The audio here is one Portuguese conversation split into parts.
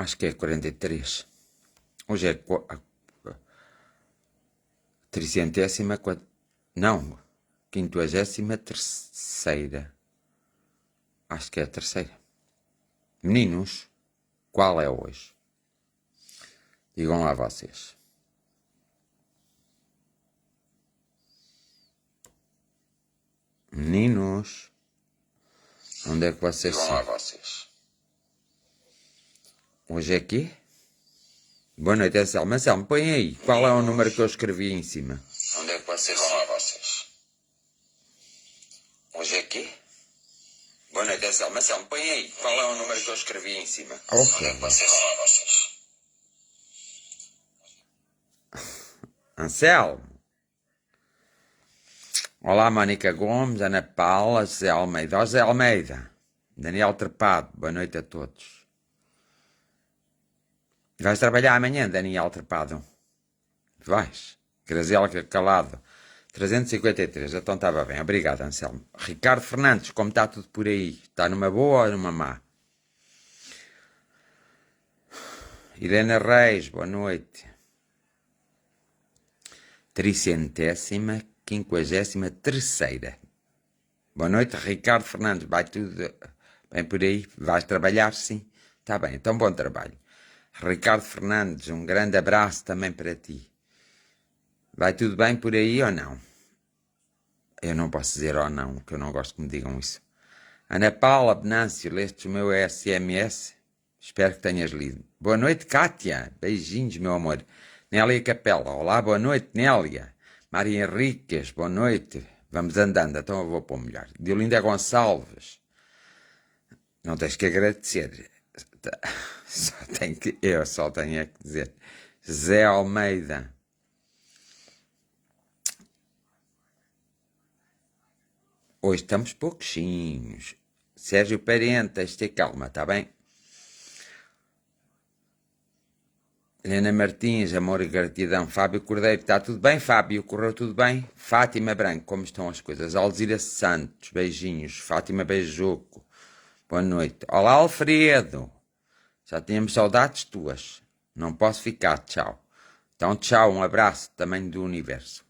Acho que é 43. Hoje é a tricentésima, não, 53ª. Acho que é a terceira. Meninos, qual é hoje? Digam lá vocês. Meninos, onde é que vocês Digam são? lá vocês. Hoje é quê? Boa noite, é Selma. Selma, põe aí. Qual é o número que eu escrevi em cima? Onde é que vocês são? Digam lá vocês. Hoje é quê? Boa noite, é Selma. Selma, põe aí. Qual é o número que eu escrevi em cima? Onde é que vocês são? Digam lá vocês. Anselmo. Olá, Mónica Gomes, Ana Paula, José Almeida. Ó, José Almeida. Daniel Trepado. Boa noite a todos. Vais trabalhar amanhã, Daniel Trepado? Vais. Graziela Calado. 353. Então estava bem. Obrigado, Anselmo. Ricardo Fernandes, como está tudo por aí? Está numa boa ou numa má? Helena Reis, boa noite. 353ª. Boa noite, Ricardo Fernandes. Vai tudo bem por aí? Vais trabalhar? Sim. Está bem, então bom trabalho. Ricardo Fernandes, um grande abraço também para ti. Vai tudo bem por aí ou não? Eu não posso dizer ou não, que eu não gosto que me digam isso. Ana Paula Benâncio, leste o meu SMS? Espero que tenhas lido. Boa noite, Kátia. Beijinhos, meu amor. Nélia Capela. Olá, boa noite, Nélia. Maria Henriques, boa noite. Vamos andando, então eu vou pôr melhor. Diolinda Gonçalves. Não tens que agradecer. Eu só tenho que dizer. Zé Almeida. Hoje estamos pouquinhos. Sérgio Parente, tens de ter calma, está bem? Helena Martins, amor e gratidão. Fábio Cordeiro, está tudo bem, Fábio? Correu tudo bem? Fátima Branco, como estão as coisas? Alzira Santos, beijinhos. Fátima Beijoco, boa noite. Olá, Alfredo. Já tínhamos saudades tuas. Não posso ficar, tchau. Então, tchau, um abraço também do universo.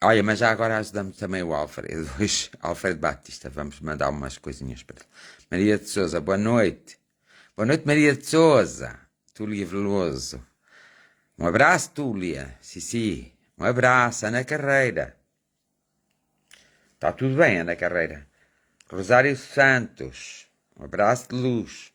Olha, mas já agora ajudamos também o Alfredo. Hoje, Alfredo Batista, vamos mandar umas coisinhas para ele. Maria de Souza, boa noite. Boa noite, Maria de Souza. Túlia Veloso. Um abraço, Túlia. Sim. Um abraço, Ana Carreira. Está tudo bem, Ana Carreira. Rosário Santos. Um abraço de luz.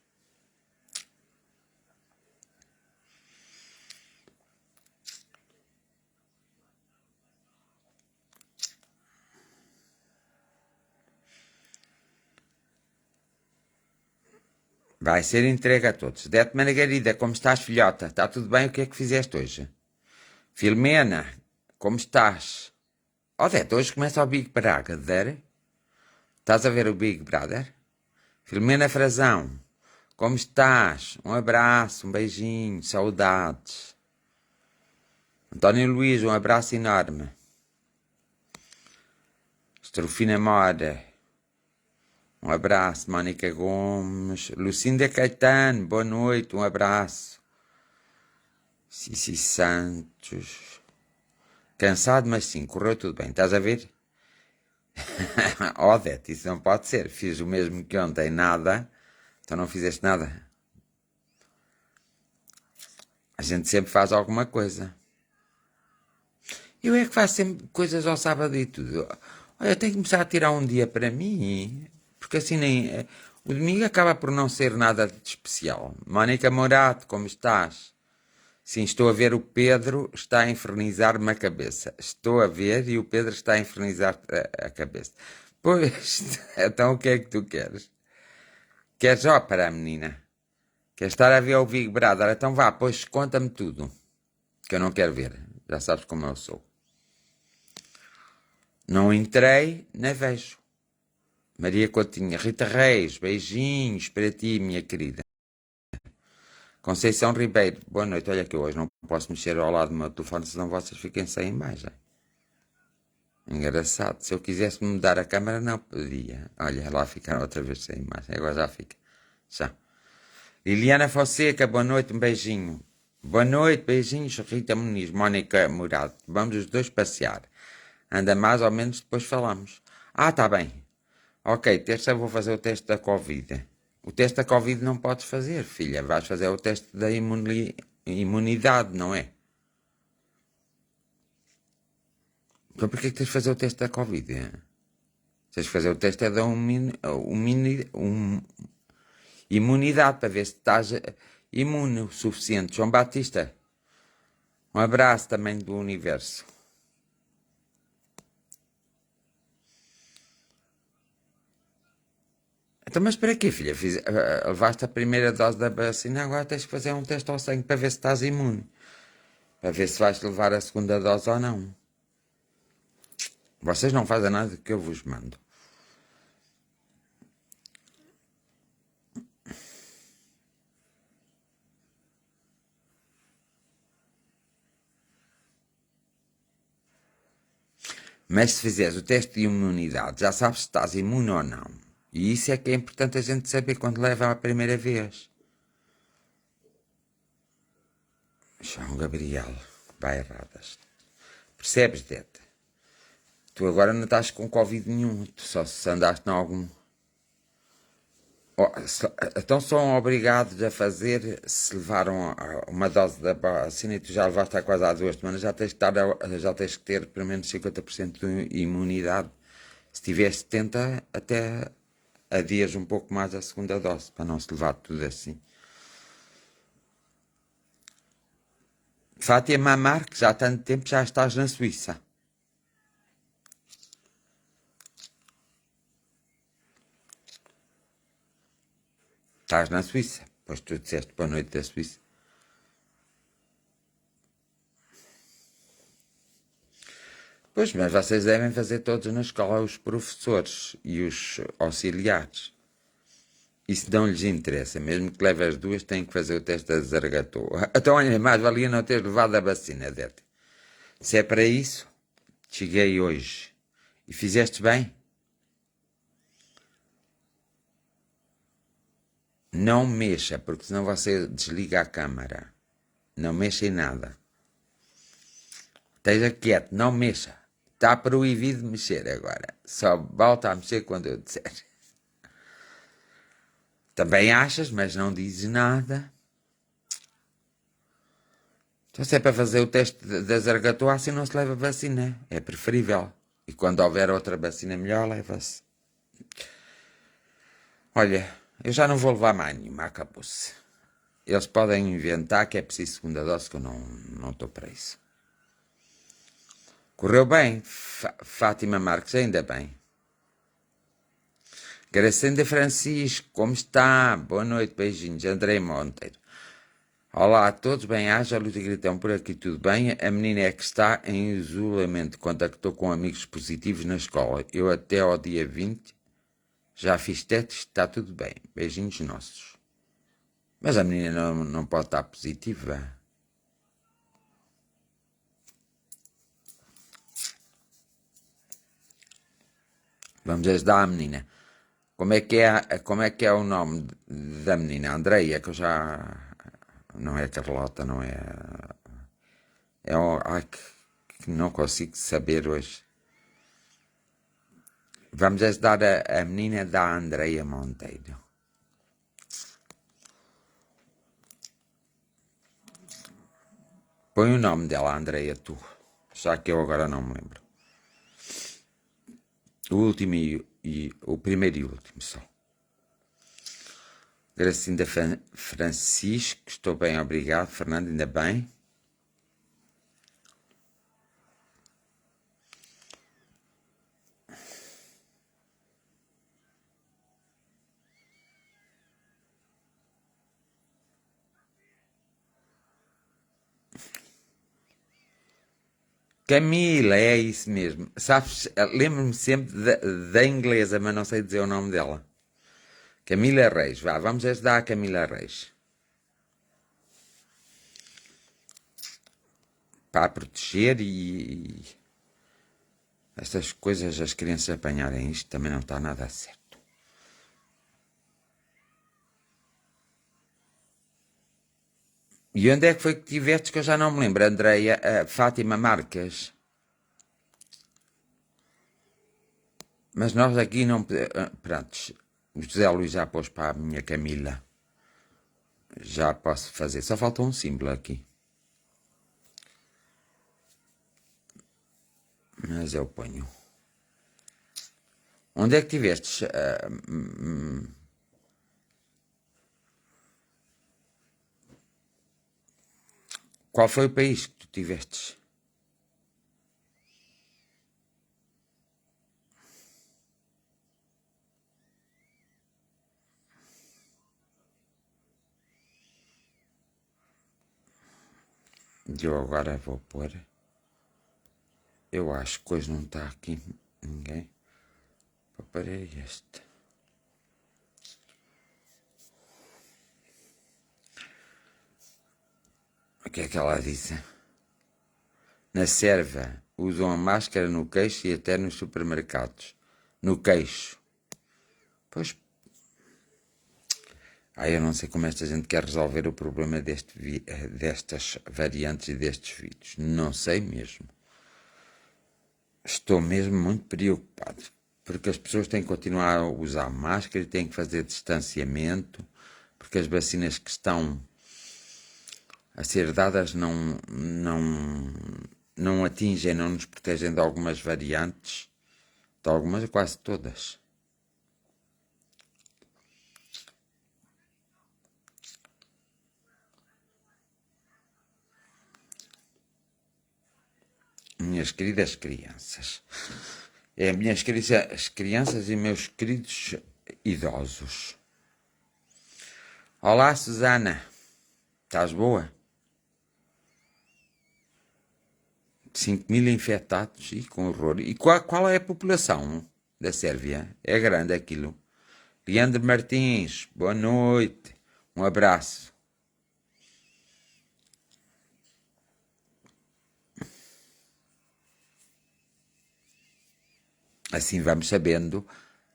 Vai ser entregue a todos. Dete Margarida, como estás, filhota? Está tudo bem? O que é que fizeste hoje? Filomena, como estás? Oh, Dete, hoje começa o Big Brother. Estás a ver o Big Brother? Filomena Frazão, como estás? Um abraço, um beijinho, saudades. António Luís, um abraço enorme. Estrofina Mora, um abraço. Mónica Gomes. Lucinda Caetano, boa noite, um abraço. Cici Santos. Cansado, mas sim, correu tudo bem. Estás a ver? Odete, isso não pode ser. Fiz o mesmo que ontem, nada. Então não fizeste nada. A gente sempre faz alguma coisa. Eu é que faço sempre coisas ao sábado e tudo. Olha, eu tenho que começar a tirar um dia para mim, porque assim nem... O domingo acaba por não ser nada de especial. Mónica Morato, como estás? Sim, estou a ver o Pedro está a infernizar-me a cabeça. Estou a ver e o Pedro está a infernizar a cabeça. Pois, então o que é que tu queres? Queres ópera, menina? Queres estar a ver o Big Brother? Então vá, pois conta-me tudo. Que eu não quero ver. Já sabes como eu sou. Não entrei, nem vejo. Maria Coutinho, Rita Reis, beijinhos para ti, minha querida. Conceição Ribeiro, boa noite. Olha que eu hoje não posso mexer ao lado do meu telefone, senão vocês fiquem sem imagem. Engraçado. Se eu quisesse mudar a câmera, não podia. Olha, lá ficaram outra vez sem imagem. Agora já fica. Já. Liliana Fonseca, boa noite, um beijinho. Boa noite, beijinhos, Rita Muniz, Mónica Murado. Vamos os dois passear. Anda mais ou menos, depois falamos. Ah, tá bem. Ok, terça eu vou fazer o teste da Covid. O teste da Covid não podes fazer, filha. Vais fazer o teste da imunidade, não é? Então porquê que tens de fazer o teste da Covid? Tens de fazer o teste da imunidade para ver se estás imune o suficiente. João Batista, um abraço também do universo. Então, mas para quê, filha? Levaste a primeira dose da vacina, agora tens que fazer um teste ao sangue para ver se estás imune. Para ver se vais levar a segunda dose ou não. Vocês não fazem nada do que eu vos mando. Mas se fizeres o teste de imunidade, já sabes se estás imune ou não. E isso é que é importante a gente saber quando leva a primeira vez. João Gabriel, vai erradas. Percebes, Dete? Tu agora não estás com Covid nenhum, tu só se andaste em algum... Então são obrigados a fazer, se levaram uma dose da vacina e tu já levaste há quase há 2 semanas, já tens que ter pelo menos 50% de imunidade. Se tiveres 70%, até adias um pouco mais a segunda dose, para não se levar tudo assim. Fátima Marques, já há tanto tempo já estás na Suíça. Estás na Suíça, pois tu disseste boa noite da Suíça. Pois, mas vocês devem fazer todos na escola, os professores e os auxiliares. Isso não lhes interessa, mesmo que leve as 2, têm que fazer o teste da zargatoa. Então, olha, mais valia não ter levado a vacina, Dete. Se é para isso, cheguei hoje. E fizeste bem? Não mexa, porque senão você desliga a câmara. Não mexa em nada. Esteja quieto, não mexa. Está proibido mexer agora. Só volta a mexer quando eu disser. Também achas, mas não dizes nada. Então, se é para fazer o teste da zargatoa, assim não se leva vacina. É preferível. E quando houver outra vacina melhor, leva-se. Olha, eu já não vou levar mais nenhuma, acabou-se. Eles podem inventar que é preciso segunda dose, que eu não estou para isso. Correu bem, Fátima Marques, ainda bem. Gracinda Francisco, como está? Boa noite, beijinhos. Andrei Monteiro. Olá a todos, bem-aja, luz e gritão por aqui, tudo bem? A menina é que está em isolamento, contactou com amigos positivos na escola. Eu até ao dia 20 já fiz testes, está tudo bem. Beijinhos nossos. Mas a menina não pode estar positiva. Vamos ajudar a menina. Como é que é o nome da menina? Andreia, que eu já... Não é Carlota, não é... Ai, que não consigo saber hoje. Vamos ajudar a menina da Andreia Monteiro. Põe o nome dela, Andreia, tu. Já que eu agora não me lembro. O último e o primeiro e o último só. Gracinda Francisco, estou bem, obrigado. Fernando, ainda bem. Camila, é isso mesmo. Sabes, lembro-me sempre da inglesa, mas não sei dizer o nome dela. Camila Reis, vamos ajudar a Camila Reis. Para proteger e estas coisas, as crianças apanharem isto, também não está nada certo. E onde é que foi que tiveste que eu já não me lembro, Andreia? Fátima Marques. Mas nós aqui não... Pronto, o José Luís já pôs para a minha Camila. Já posso fazer. Só falta um símbolo aqui. Mas eu ponho. Onde é que tivestes? Qual foi o país que tu tivestes? Eu agora vou pôr. Eu acho que hoje não está aqui ninguém. Vou pôr este. O que é que ela disse? Na Sérvia, usam a máscara no queixo e até nos supermercados. No queixo. Pois. Eu não sei como esta gente quer resolver o problema destas variantes e destes vírus. Não sei mesmo. Estou mesmo muito preocupado. Porque as pessoas têm que continuar a usar máscara e têm que fazer distanciamento. Porque as vacinas que estão a ser dadas não atingem, não nos protegem de algumas variantes, de algumas, quase todas. Minhas queridas crianças, minhas queridas crianças e meus queridos idosos. Olá, Susana, estás boa? 5.000 infectados e com horror. E qual é a população da Sérvia? É grande aquilo. Leandro Martins, boa noite. Um abraço. Assim vamos sabendo.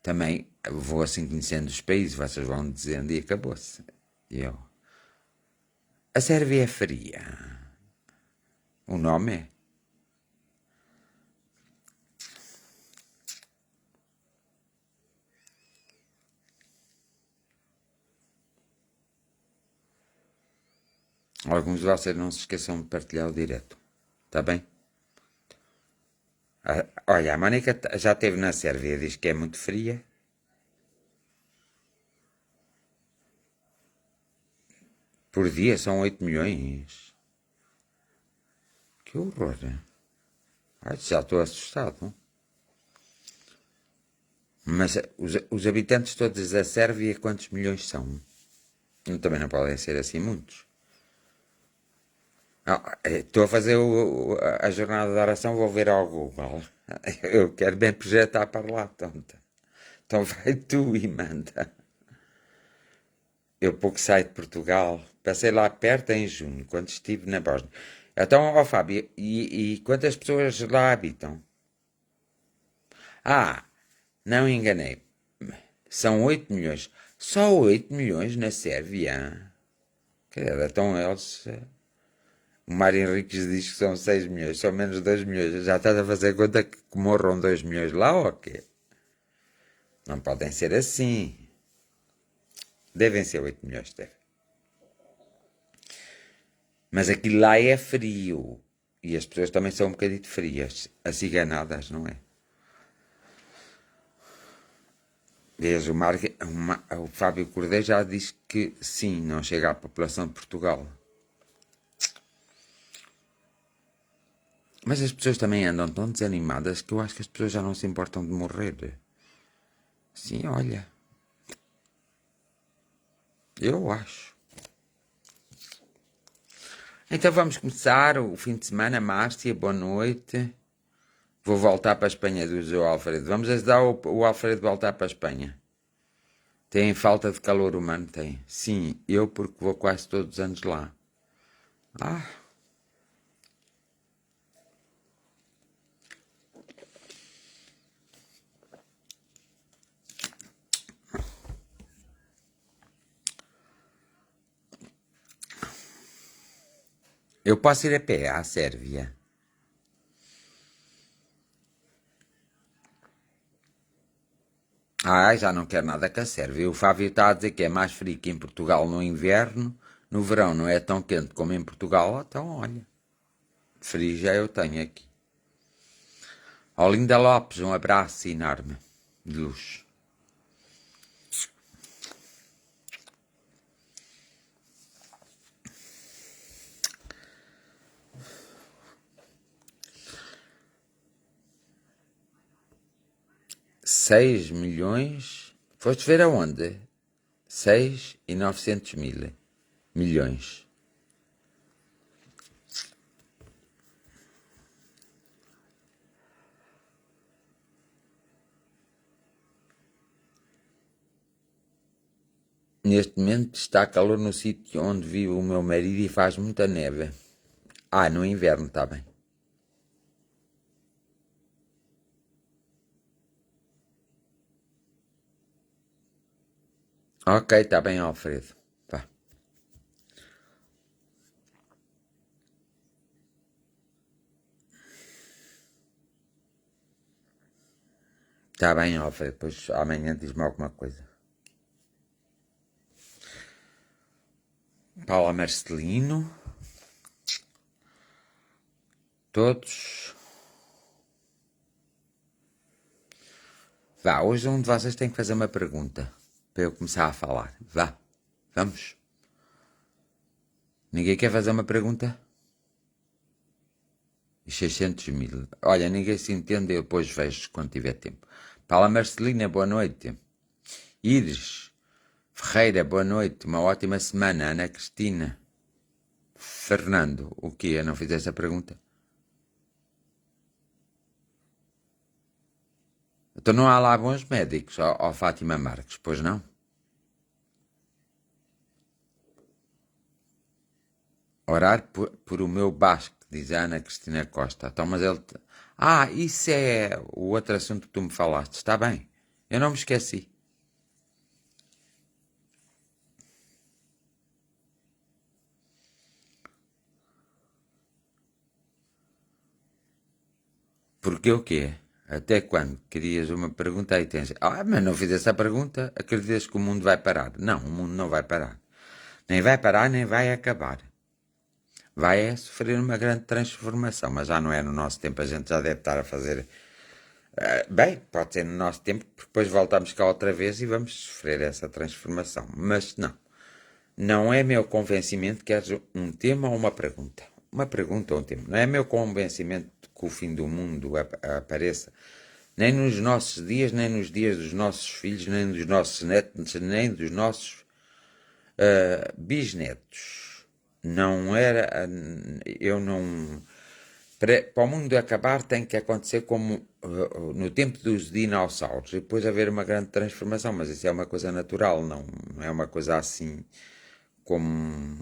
Também vou assim conhecendo os países. Vocês vão dizendo e acabou-se. A Sérvia é fria. O nome é? Alguns de vocês não se esqueçam de partilhar o direto. Está bem? Olha, a Mónica já esteve na Sérvia, diz que é muito fria. Por dia são 8 milhões. Que horror. Já estou assustado. Mas os habitantes todos da Sérvia, quantos milhões são? Também não podem ser assim muitos. Estou a fazer a jornada de oração, vou ver ao Google. Eu quero bem projetar para lá, tonta. Então vai tu e manda. Eu pouco saio de Portugal. Passei lá perto em junho, quando estive na Bósnia. Então, ó Fábio, e quantas pessoas lá habitam? Não enganei. São 8 milhões. Só 8 milhões na Sérvia. Então eles... O Mário Henriques diz que são 6 milhões, são menos 2 milhões. Já estás a fazer conta que morram 2 milhões lá ou quê? Não podem ser assim. Devem ser 8 milhões, devem. Mas aquilo lá é frio. E as pessoas também são um bocadinho frias. Aciganadas, não é? Veja, o Fábio Cordeiro já disse que sim, não chega à população de Portugal. Mas as pessoas também andam tão desanimadas que eu acho que as pessoas já não se importam de morrer. Sim, olha. Eu acho. Então vamos começar o fim de semana. Márcia, boa noite. Vou voltar para a Espanha, diz o Alfredo. Vamos ajudar o Alfredo a voltar para a Espanha. Tem falta de calor humano? Tem. Sim, eu porque vou quase todos os anos lá. Eu posso ir a pé à Sérvia. Já não quero nada com a Sérvia. O Fábio está a dizer que é mais frio que em Portugal no inverno. No verão não é tão quente como em Portugal. Então, olha, frio já eu tenho aqui. Olinda Lopes, um abraço enorme de luz. Seis milhões. Foste ver aonde? 6.900.000 milhões. Neste momento está calor no sítio onde vive o meu marido e faz muita neve. No inverno está bem. Ok, está bem, Alfredo. Vá. Está bem, Alfredo. Depois amanhã diz-me alguma coisa. Paula Marcelino. Todos. Vá, hoje um de vocês tem que fazer uma pergunta para eu começar a falar. Vá, vamos. Ninguém quer fazer uma pergunta? E 600.000. Olha, ninguém se entende, eu depois vejo quando tiver tempo. Paula Marcelina, boa noite. Iris Ferreira, boa noite. Uma ótima semana. Ana Cristina. Fernando, o quê? Eu não fiz essa pergunta? Então não há lá bons médicos, ó Fátima Marques, pois não? Orar por o meu Basque, diz a Ana Cristina Costa. Então, mas ele... isso é o outro assunto que tu me falaste. Está bem. Eu não me esqueci. Porque o quê? Até quando? Querias uma pergunta aí tens... mas não fiz essa pergunta. Acreditas que o mundo vai parar? Não, o mundo não vai parar. Nem vai parar, nem vai acabar. Vai sofrer uma grande transformação, mas já não é no nosso tempo. A gente já deve estar a fazer... bem, pode ser no nosso tempo, porque depois voltamos cá outra vez e vamos sofrer essa transformação. Mas não. Não é meu convencimento que haja um tema ou uma pergunta. Uma pergunta ou um tema. Não é meu convencimento que o fim do mundo apareça. Nem nos nossos dias, nem nos dias dos nossos filhos, nem dos nossos netos, nem dos nossos bisnetos. Não era... Eu não... Para o mundo acabar tem que acontecer como no tempo dos dinossauros. E depois haver uma grande transformação. Mas isso é uma coisa natural, não é uma coisa assim... Como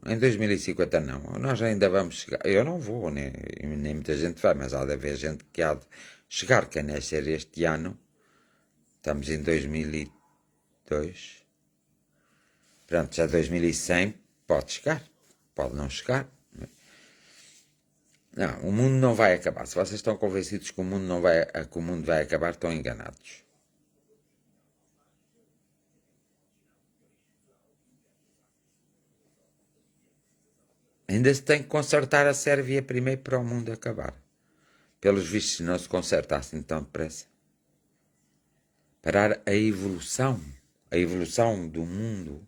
em 2050 não, nós ainda vamos chegar, eu não vou, nem muita gente vai, mas há de haver gente que há de chegar, quem nascer este ano, estamos em 2002, pronto, já 2100 pode chegar, pode não chegar. Não, o mundo não vai acabar, se vocês estão convencidos que o mundo não vai, que o mundo vai acabar, estão enganados. Ainda se tem que consertar a Sérvia primeiro para o mundo acabar. Pelos vistos, não se conserta assim tão depressa. Parar a evolução do mundo,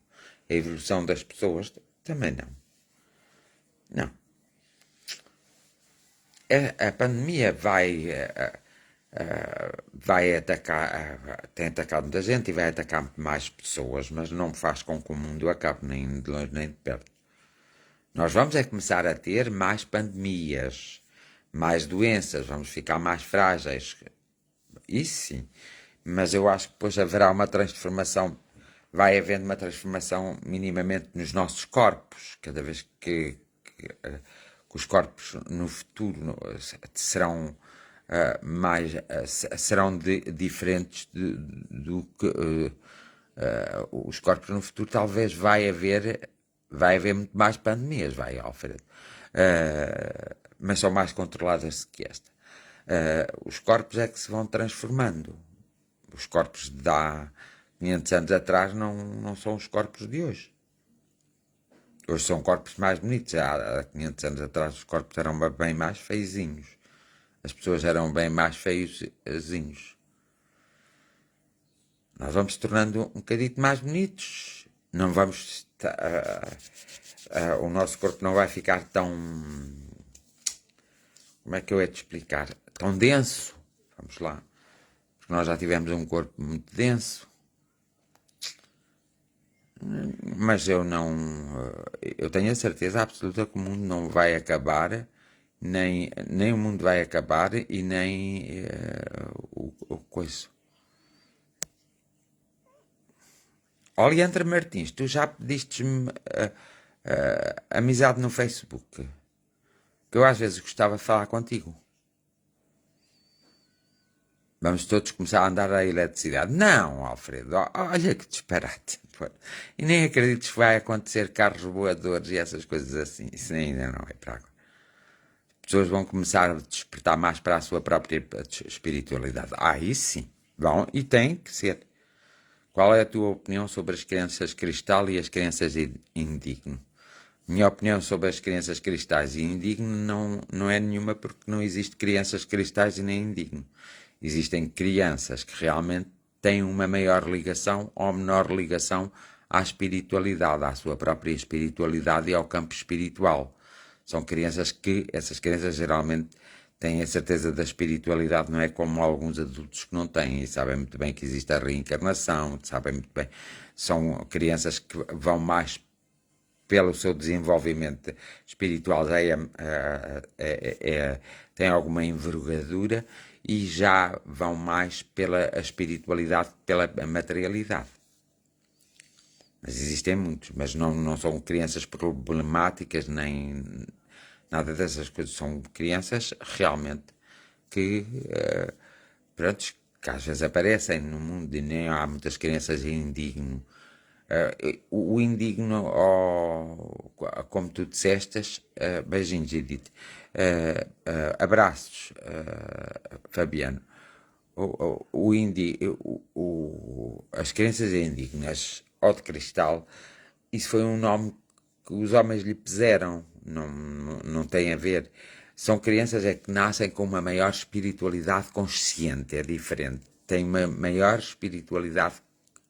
a evolução das pessoas, também não. Não. A pandemia vai atacar, tem atacado muita gente e vai atacar mais pessoas, mas não faz com que o mundo acabe nem de longe nem de perto. Nós vamos começar a ter mais pandemias, mais doenças, vamos ficar mais frágeis. Isso sim. Mas eu acho que depois haverá uma transformação, vai havendo uma transformação minimamente nos nossos corpos, cada vez que os corpos no futuro serão serão diferentes do que os corpos no futuro, talvez vai haver vai haver muito mais pandemias, vai, Alfredo. Mas são mais controladas que esta. Os corpos é que se vão transformando. Os corpos de há 500 anos atrás não são os corpos de hoje. Hoje são corpos mais bonitos. Há 500 anos atrás os corpos eram bem mais feizinhos. As pessoas eram bem mais feiozinhos. Nós vamos se tornando um bocadinho mais bonitos. Não vamos... o nosso corpo não vai ficar tão... Como é que eu ia te explicar? Tão denso. Vamos lá. Porque nós já tivemos um corpo muito denso. Mas eu não... Eu tenho a certeza absoluta que o mundo não vai acabar, nem o mundo vai acabar e nem o coisa. Oleandra Martins, tu já pediste-me amizade no Facebook, que eu às vezes gostava de falar contigo. Vamos todos começar a andar à eletricidade. Não, Alfredo, olha que disparate. E nem acredito que vai acontecer carros voadores e essas coisas assim. Isso ainda não é para agora. As pessoas vão começar a despertar mais para a sua própria espiritualidade. Aí sim, vão e tem que ser. Qual é a tua opinião sobre as crianças cristal e as crianças indigno? Minha opinião sobre as crianças cristais e indigno não é nenhuma, porque não existe crianças cristais e nem indigno. Existem crianças que realmente têm uma maior ligação ou menor ligação à espiritualidade, à sua própria espiritualidade e ao campo espiritual. São crianças que, essas crianças geralmente têm a certeza da espiritualidade, não é como alguns adultos que não têm, e sabem muito bem que existe a reencarnação, sabem muito bem. São crianças que vão mais pelo seu desenvolvimento espiritual, têm alguma envergadura e já vão mais pela espiritualidade, pela materialidade. Mas existem muitos, mas não são crianças problemáticas, nem nada dessas coisas. São crianças realmente que, pronto, que às vezes aparecem no mundo e nem há muitas crianças indigno. O indigno, como tu dissestes, beijinhos, Edith, abraços, Fabiano. As crianças indignas ou de cristal, isso foi um nome que os homens lhe puseram, não tem a ver. São crianças que nascem com uma maior espiritualidade consciente, é diferente. Têm uma maior espiritualidade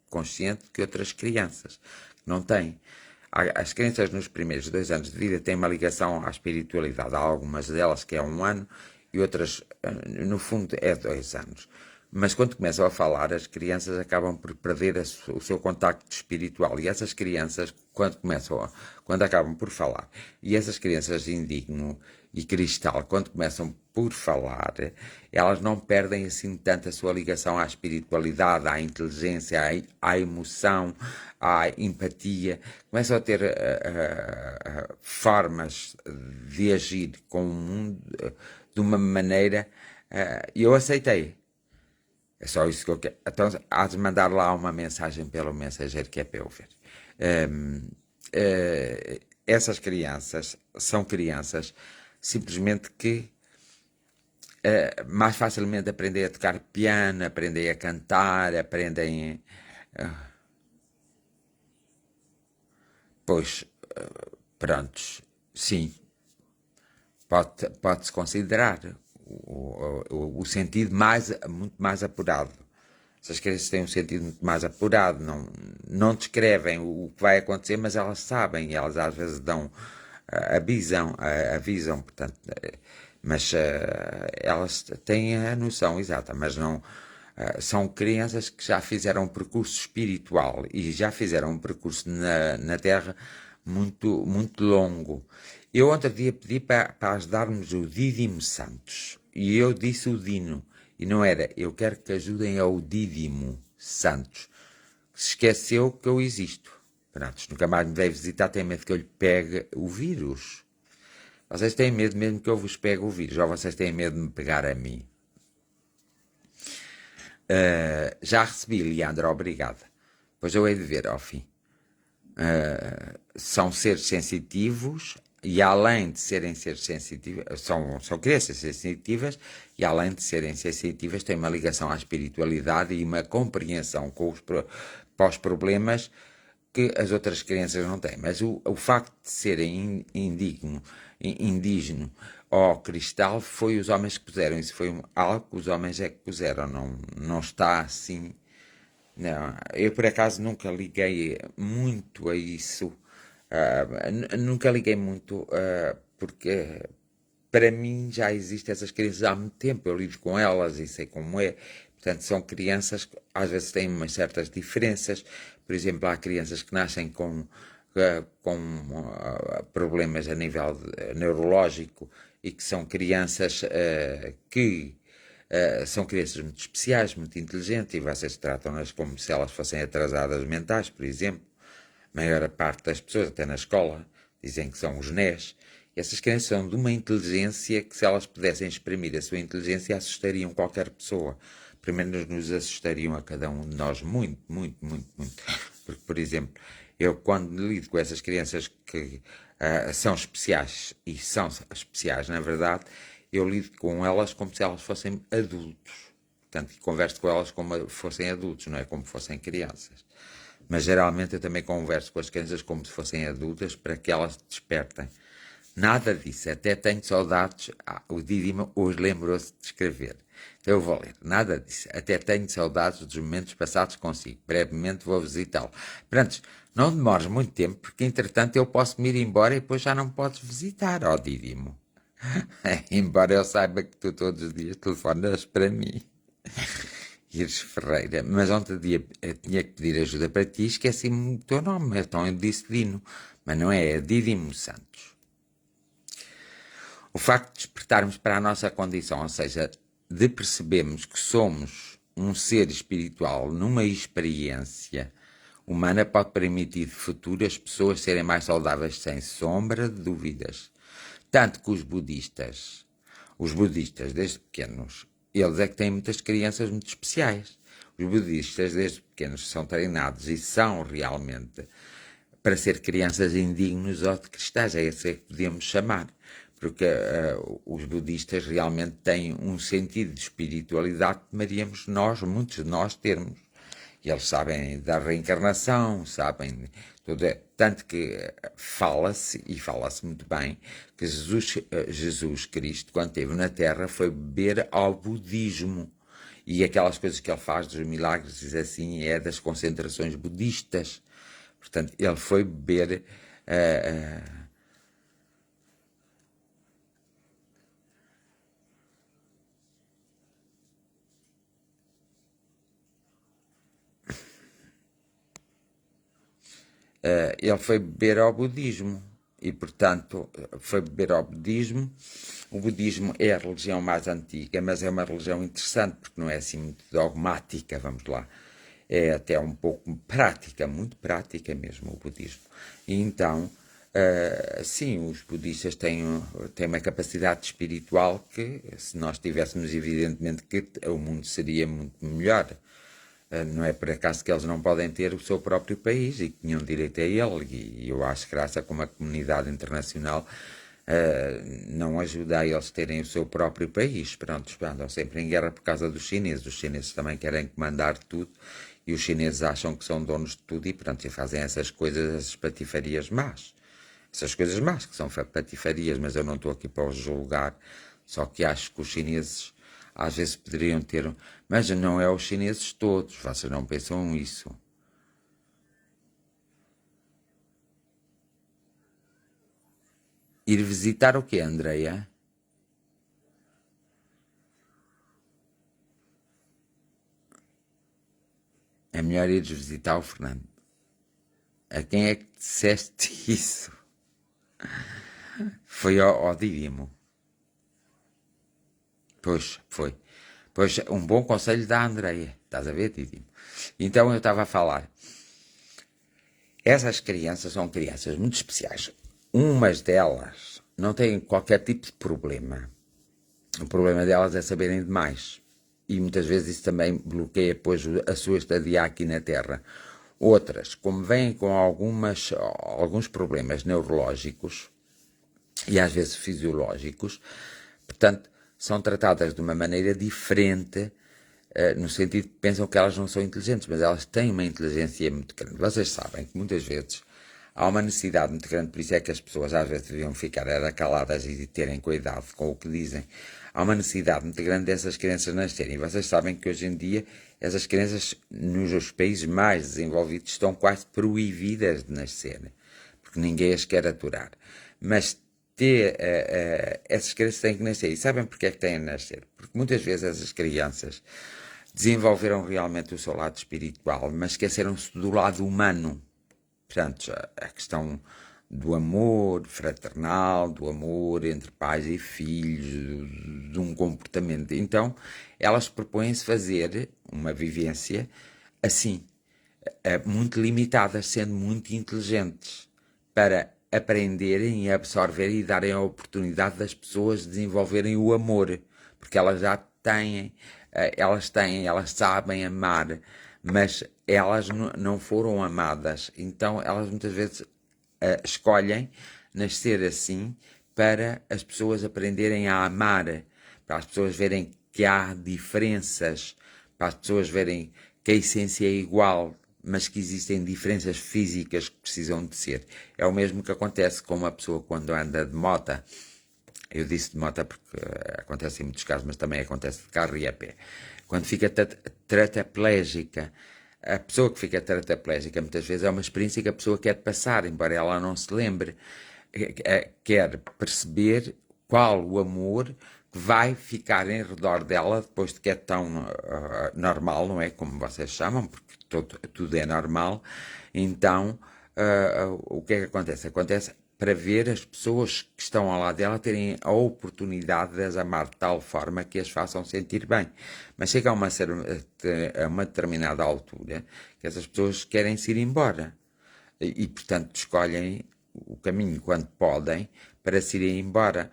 consciente que outras crianças. Não têm. As crianças nos primeiros 2 anos de vida têm uma ligação à espiritualidade. Há algumas delas que é 1 ano e outras, no fundo, é 2 anos. Mas quando começam a falar, as crianças acabam por perder o seu contacto espiritual. E essas crianças, quando acabam por falar, e essas crianças indigno e cristal, quando começam por falar, elas não perdem assim tanto a sua ligação à espiritualidade, à inteligência, à emoção, à empatia. Começam a ter formas de agir com o mundo de uma maneira... E eu aceitei. É só isso que eu quero. Então, há de mandar lá uma mensagem pelo mensageiro que é para eu ver. Essas crianças são crianças simplesmente que mais facilmente aprendem a tocar piano, aprendem a cantar, aprendem... Pois, prontos, sim, pode-se considerar o sentido muito mais apurado. Essas crianças têm um sentido muito mais apurado, não descrevem o que vai acontecer, mas elas sabem, elas às vezes avisam, portanto, mas elas têm a noção exata, mas não... são crianças que já fizeram um percurso espiritual e já fizeram um percurso na Terra muito, muito longo. Eu outro dia pedi para ajudarmos o Dídimo Santos e eu disse o Dino e não era, eu quero que ajudem ao Dídimo Santos, que se esqueceu que eu existo. Pronto, nunca mais me veio visitar, tem medo que eu lhe pegue o vírus. Vocês têm medo mesmo que eu vos pegue o vírus, ou vocês têm medo de me pegar a mim? Já recebi, Leandro, obrigada. Pois eu hei de ver ao fim. são seres sensitivos e além de serem seres sensitivos, são crianças sensitivas e além de serem sensitivas têm uma ligação à espiritualidade e uma compreensão para os problemas que as outras crianças não têm. Mas o facto de serem indígena ou cristal foi os homens que puseram. Isso foi algo que os homens é que puseram. Não está assim. Não, eu por acaso nunca liguei muito a isso. Nunca liguei muito porque para mim já existem essas crianças há muito tempo. Eu lido com elas e sei como é. Portanto, são crianças que às vezes têm umas certas diferenças. Por exemplo, há crianças que nascem com problemas a nível neurológico e que são crianças que são crianças muito especiais, muito inteligentes e vocês tratam-nas como se elas fossem atrasadas mentais, por exemplo. A maior parte das pessoas, até na escola, dizem que são os NES. E essas crianças são de uma inteligência que, se elas pudessem exprimir a sua inteligência, assustariam qualquer pessoa. Primeiro nos assustariam a cada um de nós muito, muito, muito, muito. Porque, por exemplo, eu quando lido com essas crianças que são especiais, e são especiais na verdade, eu lido com elas como se elas fossem adultos. Portanto, converso com elas como fossem adultos, não é como fossem crianças. Mas geralmente eu também converso com as crianças como se fossem adultas para que elas despertem. Nada disso, até tenho saudades. O Didimo hoje lembrou-se de escrever. Então eu vou ler. Nada disso, até tenho saudades dos momentos passados consigo. Brevemente vou visitá-lo. Pronto, não demores muito tempo, porque entretanto eu posso me ir embora e depois já não podes visitar, ó Didimo. Embora eu saiba que tu todos os dias telefonas para mim. Iris Ferreira, mas ontem dia tinha que pedir ajuda para ti, esqueci-me do teu nome, então eu disse Dino, mas não é Didimo Santos. O facto de despertarmos para a nossa condição, ou seja, de percebermos que somos um ser espiritual numa experiência humana, pode permitir de futuro as pessoas serem mais saudáveis sem sombra de dúvidas. Tanto que os budistas desde pequenos, eles é que têm muitas crianças muito especiais. Os budistas desde pequenos são treinados e são realmente para ser crianças indignos ou de cristais, é esse que podíamos chamar. Porque os budistas realmente têm um sentido de espiritualidade que deveríamos nós, muitos de nós, termos. E eles sabem da reencarnação, sabem tudo. Tanto que fala-se, e fala-se muito bem, que Jesus Cristo, quando esteve na Terra, foi beber ao budismo. E aquelas coisas que ele faz dos milagres, diz assim, é das concentrações budistas. Portanto, ele foi beber ele foi beber ao budismo e, portanto, foi beber ao budismo. O budismo é a religião mais antiga, mas é uma religião interessante, porque não é assim muito dogmática, vamos lá. É até um pouco prática, muito prática mesmo, o budismo. E então, sim, os budistas têm uma capacidade espiritual que, se nós tivéssemos, evidentemente, que o mundo seria muito melhor. Não é por acaso que eles não podem ter o seu próprio país e que tinham direito a ele, e eu acho graça como a comunidade internacional não ajuda a eles terem o seu próprio país. Pronto, andam sempre em guerra por causa dos chineses. Os chineses também querem comandar tudo e os chineses acham que são donos de tudo e pronto, e fazem essas coisas, essas patifarias más. Essas coisas más que são patifarias, mas eu não estou aqui para os julgar, só que acho que os chineses às vezes poderiam ter, mas não é os chineses todos, vocês não pensam isso. Ir visitar o quê, Andreia? É melhor ires visitar o Fernando. A quem é que disseste isso? Foi ao Didimo. Pois, foi. Pois, um bom conselho da Andreia. Estás a ver, Didimo? Então eu estava a falar. Essas crianças são crianças muito especiais. Umas delas não têm qualquer tipo de problema. O problema delas é saberem demais. E muitas vezes isso também bloqueia depois a sua estadia aqui na Terra. Outras, como vêm com alguns problemas neurológicos e às vezes fisiológicos, portanto, são tratadas de uma maneira diferente, no sentido que pensam que elas não são inteligentes, mas elas têm uma inteligência muito grande. Vocês sabem que muitas vezes há uma necessidade muito grande, por isso é que as pessoas às vezes deviam ficar caladas e terem cuidado com o que dizem. Há uma necessidade muito grande dessas crianças nascerem. E vocês sabem que hoje em dia essas crianças nos países mais desenvolvidos estão quase proibidas de nascer, porque ninguém as quer aturar. Mas essas crianças têm que nascer. E sabem porque é que têm de nascer? Porque muitas vezes essas crianças desenvolveram realmente o seu lado espiritual, mas esqueceram-se do lado humano. Portanto, a questão do amor fraternal, do amor entre pais e filhos, de um comportamento. Então, elas propõem-se fazer uma vivência assim, muito limitada, sendo muito inteligentes, para aprenderem e absorverem e darem a oportunidade das pessoas desenvolverem o amor, porque elas já têm, elas sabem amar, mas elas não foram amadas, então elas muitas vezes escolhem nascer assim para as pessoas aprenderem a amar, para as pessoas verem que há diferenças, para as pessoas verem que a essência é igual, mas que existem diferenças físicas que precisam de ser. É o mesmo que acontece com uma pessoa quando anda de moto. Eu disse de moto porque acontece em muitos casos, mas também acontece de carro e a pé. Quando fica tetraplégica, a pessoa que fica tetraplégica muitas vezes é uma experiência que a pessoa quer passar, embora ela não se lembre. Quer perceber qual o amor que vai ficar em redor dela depois de que é tão normal, não é? Como vocês chamam, porque tudo é normal. Então, o que é que acontece? Acontece para ver as pessoas que estão ao lado dela terem a oportunidade de as amar de tal forma que as façam sentir bem. Mas chega a uma determinada altura que essas pessoas querem se ir embora. E, portanto, escolhem o caminho quando podem para se irem embora.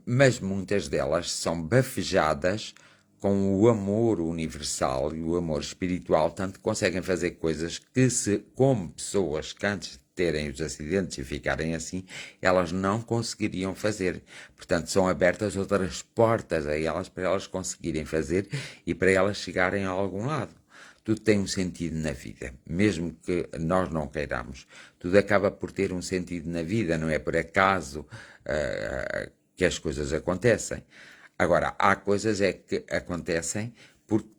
Mas muitas delas são bafejadas com o amor universal e o amor espiritual, tanto que conseguem fazer coisas que, como pessoas que antes de terem os acidentes e ficarem assim, elas não conseguiriam fazer. Portanto, são abertas outras portas a elas para elas conseguirem fazer e para elas chegarem a algum lado. Tudo tem um sentido na vida, mesmo que nós não queiramos. Tudo acaba por ter um sentido na vida, não é por acaso que as coisas acontecem. Agora, há coisas que acontecem porque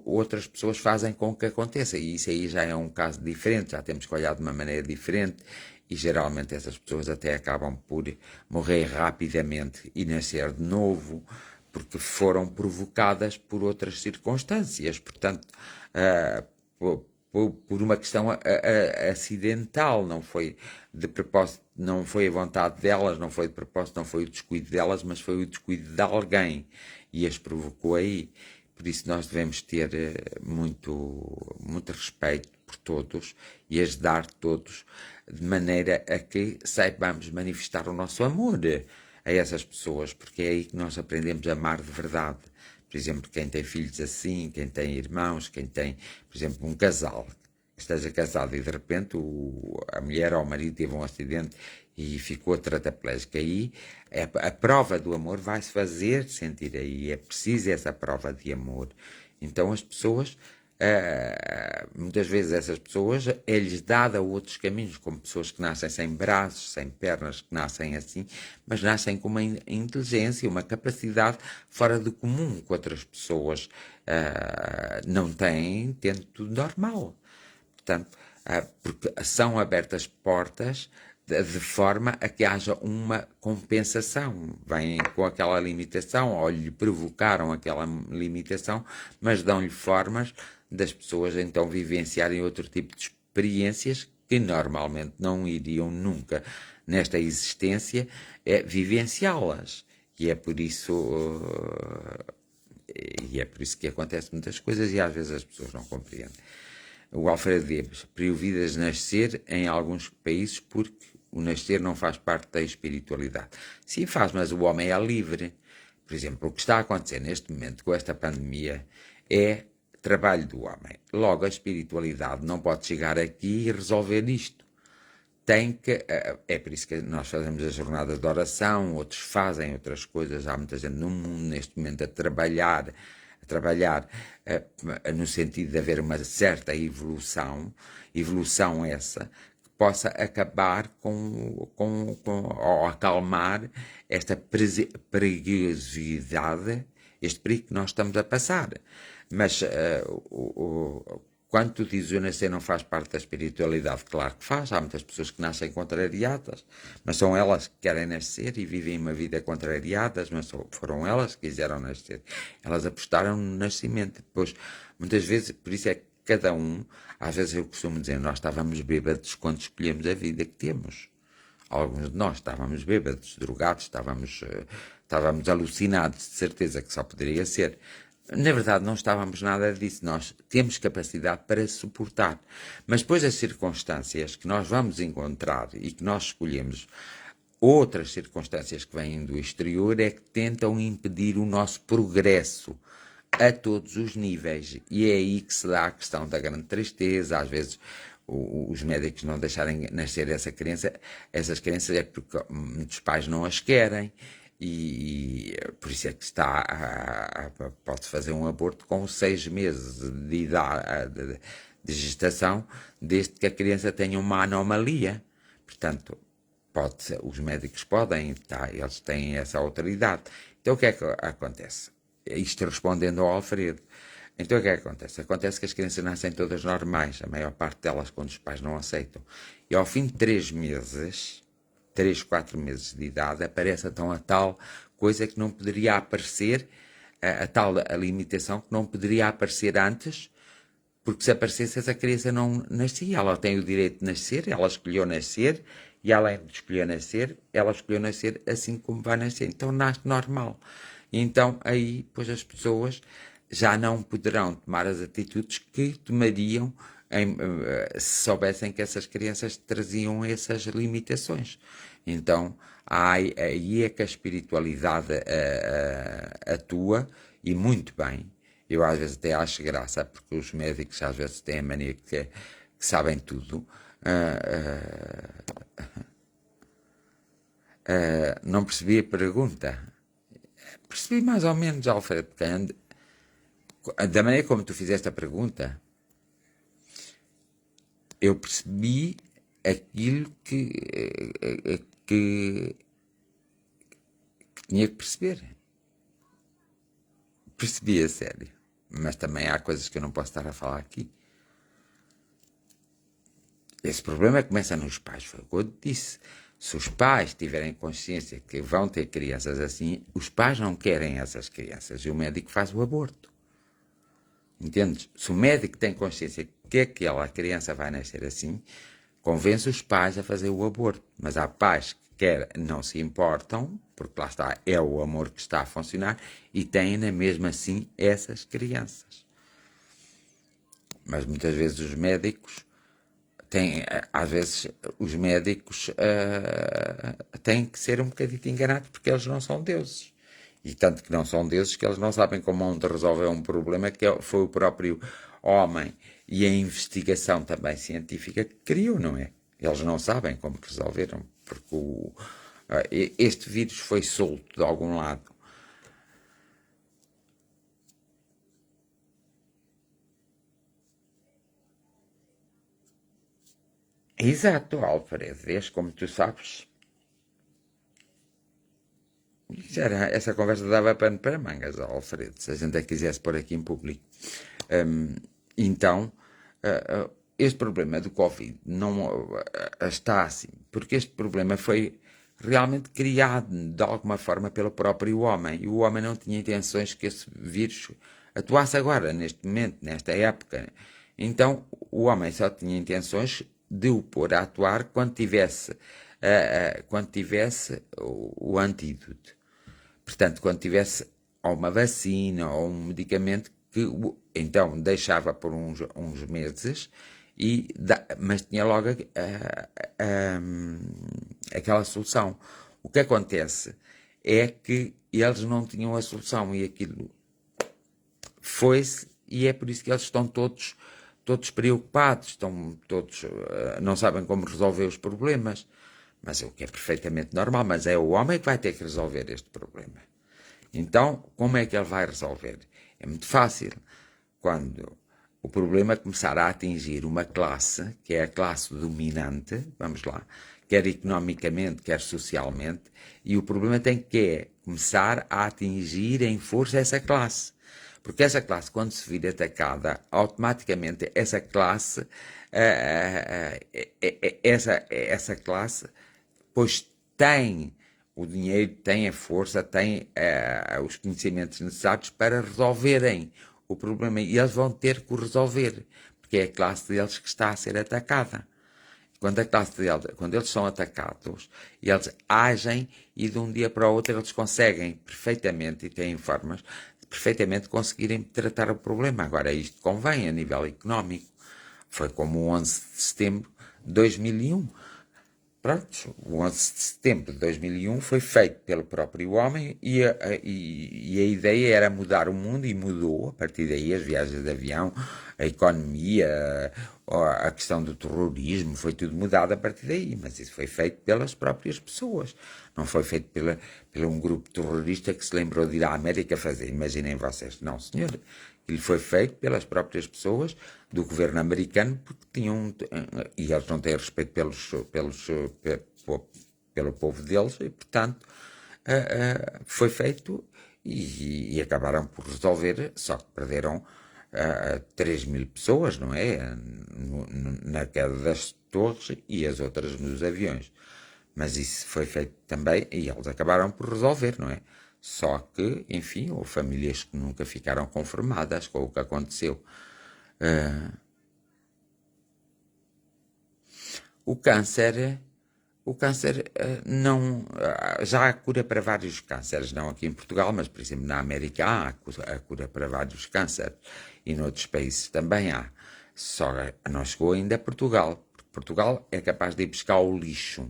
outras pessoas fazem com que aconteça, e isso aí já é um caso diferente, já temos que olhar de uma maneira diferente, e geralmente essas pessoas até acabam por morrer rapidamente e nascer de novo, porque foram provocadas por outras circunstâncias, portanto, por uma questão acidental, não foi de propósito, não foi a vontade delas, não foi de propósito, não foi o descuido delas, mas foi o descuido de alguém e as provocou aí. Por isso nós devemos ter muito respeito por todos e ajudar todos de maneira a que saibamos manifestar o nosso amor a essas pessoas, porque é aí que nós aprendemos a amar de verdade. Por exemplo, quem tem filhos assim, quem tem irmãos, quem tem, por exemplo, um casal que esteja casado e de repente a mulher ou o marido teve um acidente e ficou tetraplégica. Aí a prova do amor vai-se fazer sentir aí. É preciso essa prova de amor. Então as pessoas, muitas vezes essas pessoas, é-lhes dada outros caminhos, como pessoas que nascem sem braços, sem pernas, que nascem assim, mas nascem com uma inteligência, uma capacidade fora do comum que outras pessoas não têm, tendo tudo normal. Portanto, porque são abertas portas de forma a que haja uma compensação. Vêm com aquela limitação, ou lhe provocaram aquela limitação, mas dão-lhe formas das pessoas então vivenciarem outro tipo de experiências que normalmente não iriam nunca nesta existência vivenciá-las. E é por isso que acontecem muitas coisas e às vezes as pessoas não compreendem. O Alfredo Debes, proibidas de nascer em alguns países porque o nascer não faz parte da espiritualidade. Sim, faz, mas o homem é livre. Por exemplo, o que está a acontecer neste momento com esta pandemia trabalho do homem. Logo, a espiritualidade não pode chegar aqui e resolver isto. Tem que, é por isso que nós fazemos as jornadas de oração, outros fazem outras coisas, há muita gente no mundo neste momento a trabalhar no sentido de haver uma certa evolução essa, que possa acabar ou acalmar esta perigosidade, este perigo que nós estamos a passar. Mas quando tu dizes o nascer não faz parte da espiritualidade, claro que faz. Há muitas pessoas que nascem contrariadas, mas são elas que querem nascer e vivem uma vida contrariadas, mas foram elas que quiseram nascer. Elas apostaram no nascimento. Depois, muitas vezes, por isso é que cada um, às vezes eu costumo dizer, nós estávamos bêbados quando escolhemos a vida que temos. Alguns de nós estávamos bêbados, drogados, estávamos alucinados, de certeza que só poderia ser. Na verdade, não estávamos nada disso. Nós temos capacidade para suportar. Mas depois as circunstâncias que nós vamos encontrar e que nós escolhemos, outras circunstâncias que vêm do exterior, é que tentam impedir o nosso progresso a todos os níveis. E é aí que se dá a questão da grande tristeza. Às vezes os médicos não deixarem nascer essas crianças é porque muitos pais não as querem. E por isso é que pode fazer um aborto com 6 meses de idade de gestação, desde que a criança tenha uma anomalia. Portanto, os médicos podem, eles têm essa autoridade. Então o que é que acontece? Isto respondendo ao Alfredo. Então o que é que acontece? Acontece que as crianças nascem todas normais, a maior parte delas quando os pais não aceitam. E ao fim de 3 meses... 3, 4 meses de idade, aparece então a tal coisa que não poderia aparecer, a tal limitação que não poderia aparecer antes, porque se aparecesse essa criança não nascia. Ela tem o direito de nascer, ela escolheu nascer, e além de escolher nascer, ela escolheu nascer assim como vai nascer. Então nasce normal. E então aí, pois as pessoas já não poderão tomar as atitudes que tomariam se soubessem que essas crianças traziam essas limitações. Então, aí é que a espiritualidade atua, e muito bem. Eu às vezes até acho graça, porque os médicos às vezes têm a mania que sabem tudo. Não percebi a pergunta. Percebi mais ou menos, Alfredo, da maneira como tu fizeste a pergunta, eu percebi aquilo que tinha que perceber. Percebi a sério. Mas também há coisas que eu não posso estar a falar aqui. Esse problema começa nos pais, foi o que eu disse. Se os pais tiverem consciência que vão ter crianças assim, os pais não querem essas crianças e o médico faz o aborto. Entendes? Se o médico tem consciência que aquela criança vai nascer assim, convence os pais a fazer o aborto. Mas há pais que não se importam, porque lá está, é o amor que está a funcionar, e têm na mesma assim essas crianças. Mas muitas vezes os médicos têm que ser um bocadinho enganados, porque eles não são deuses. E tanto que não são deuses que eles não sabem como onde resolver um problema que foi o próprio homem e a investigação também científica que criou, não é? Eles não sabem como resolveram, porque este vírus foi solto de algum lado. Exato, Alfredo, vês como tu sabes. Essa conversa dava pano para mangas, Alfredo, se a gente a quisesse pôr aqui em público. Então, este problema do Covid não está assim, porque este problema foi realmente criado de alguma forma pelo próprio homem, e o homem não tinha intenções que esse vírus atuasse agora, neste momento, nesta época. Então, o homem só tinha intenções de o pôr a atuar quando tivesse o antídoto. Portanto, quando tivesse uma vacina ou um medicamento que então deixava por uns meses, mas tinha logo aquela solução. O que acontece é que eles não tinham a solução e aquilo foi-se e é por isso que eles estão todos preocupados, estão todos, não sabem como resolver os problemas, mas o que é perfeitamente normal, mas é o homem que vai ter que resolver este problema. Então, como é que ele vai resolver? É muito fácil. Quando o problema começar a atingir uma classe, que é a classe dominante, vamos lá, quer economicamente, quer socialmente, e o problema tem que começar a atingir em força essa classe. Porque essa classe, quando se vir atacada, automaticamente essa classe, essa classe, pois tem o dinheiro, tem a força, tem os conhecimentos necessários para resolverem o problema. E eles vão ter que o resolver, porque é a classe deles que está a ser atacada. Quando eles são atacados, eles agem e de um dia para o outro eles conseguem perfeitamente, e têm formas de perfeitamente conseguirem tratar o problema. Agora, isto convém a nível económico. Foi como o 11 de setembro de 2001. Pronto, o 11 de setembro de 2001 foi feito pelo próprio homem e a ideia era mudar o mundo, e mudou. A partir daí as viagens de avião, a economia, a questão do terrorismo, foi tudo mudado a partir daí, mas isso foi feito pelas próprias pessoas, não foi feito por um grupo terrorista que se lembrou de ir à América fazer, imaginem vocês. Não, senhor, ele foi feito pelas próprias pessoas do governo americano, porque tinham, e eles não têm respeito pelo povo deles, e portanto foi feito e acabaram por resolver, só que perderam 3.000 pessoas, não é? Na queda das torres e as outras nos aviões. Mas isso foi feito também e eles acabaram por resolver, não é? Só que, enfim, houve famílias que nunca ficaram conformadas com o que aconteceu. O câncer não. Já há cura para vários cânceres, não aqui em Portugal, mas, por exemplo, na América há a cura para vários cânceres e noutros países também há. Só não chegou ainda a Portugal, porque Portugal é capaz de ir buscar o lixo,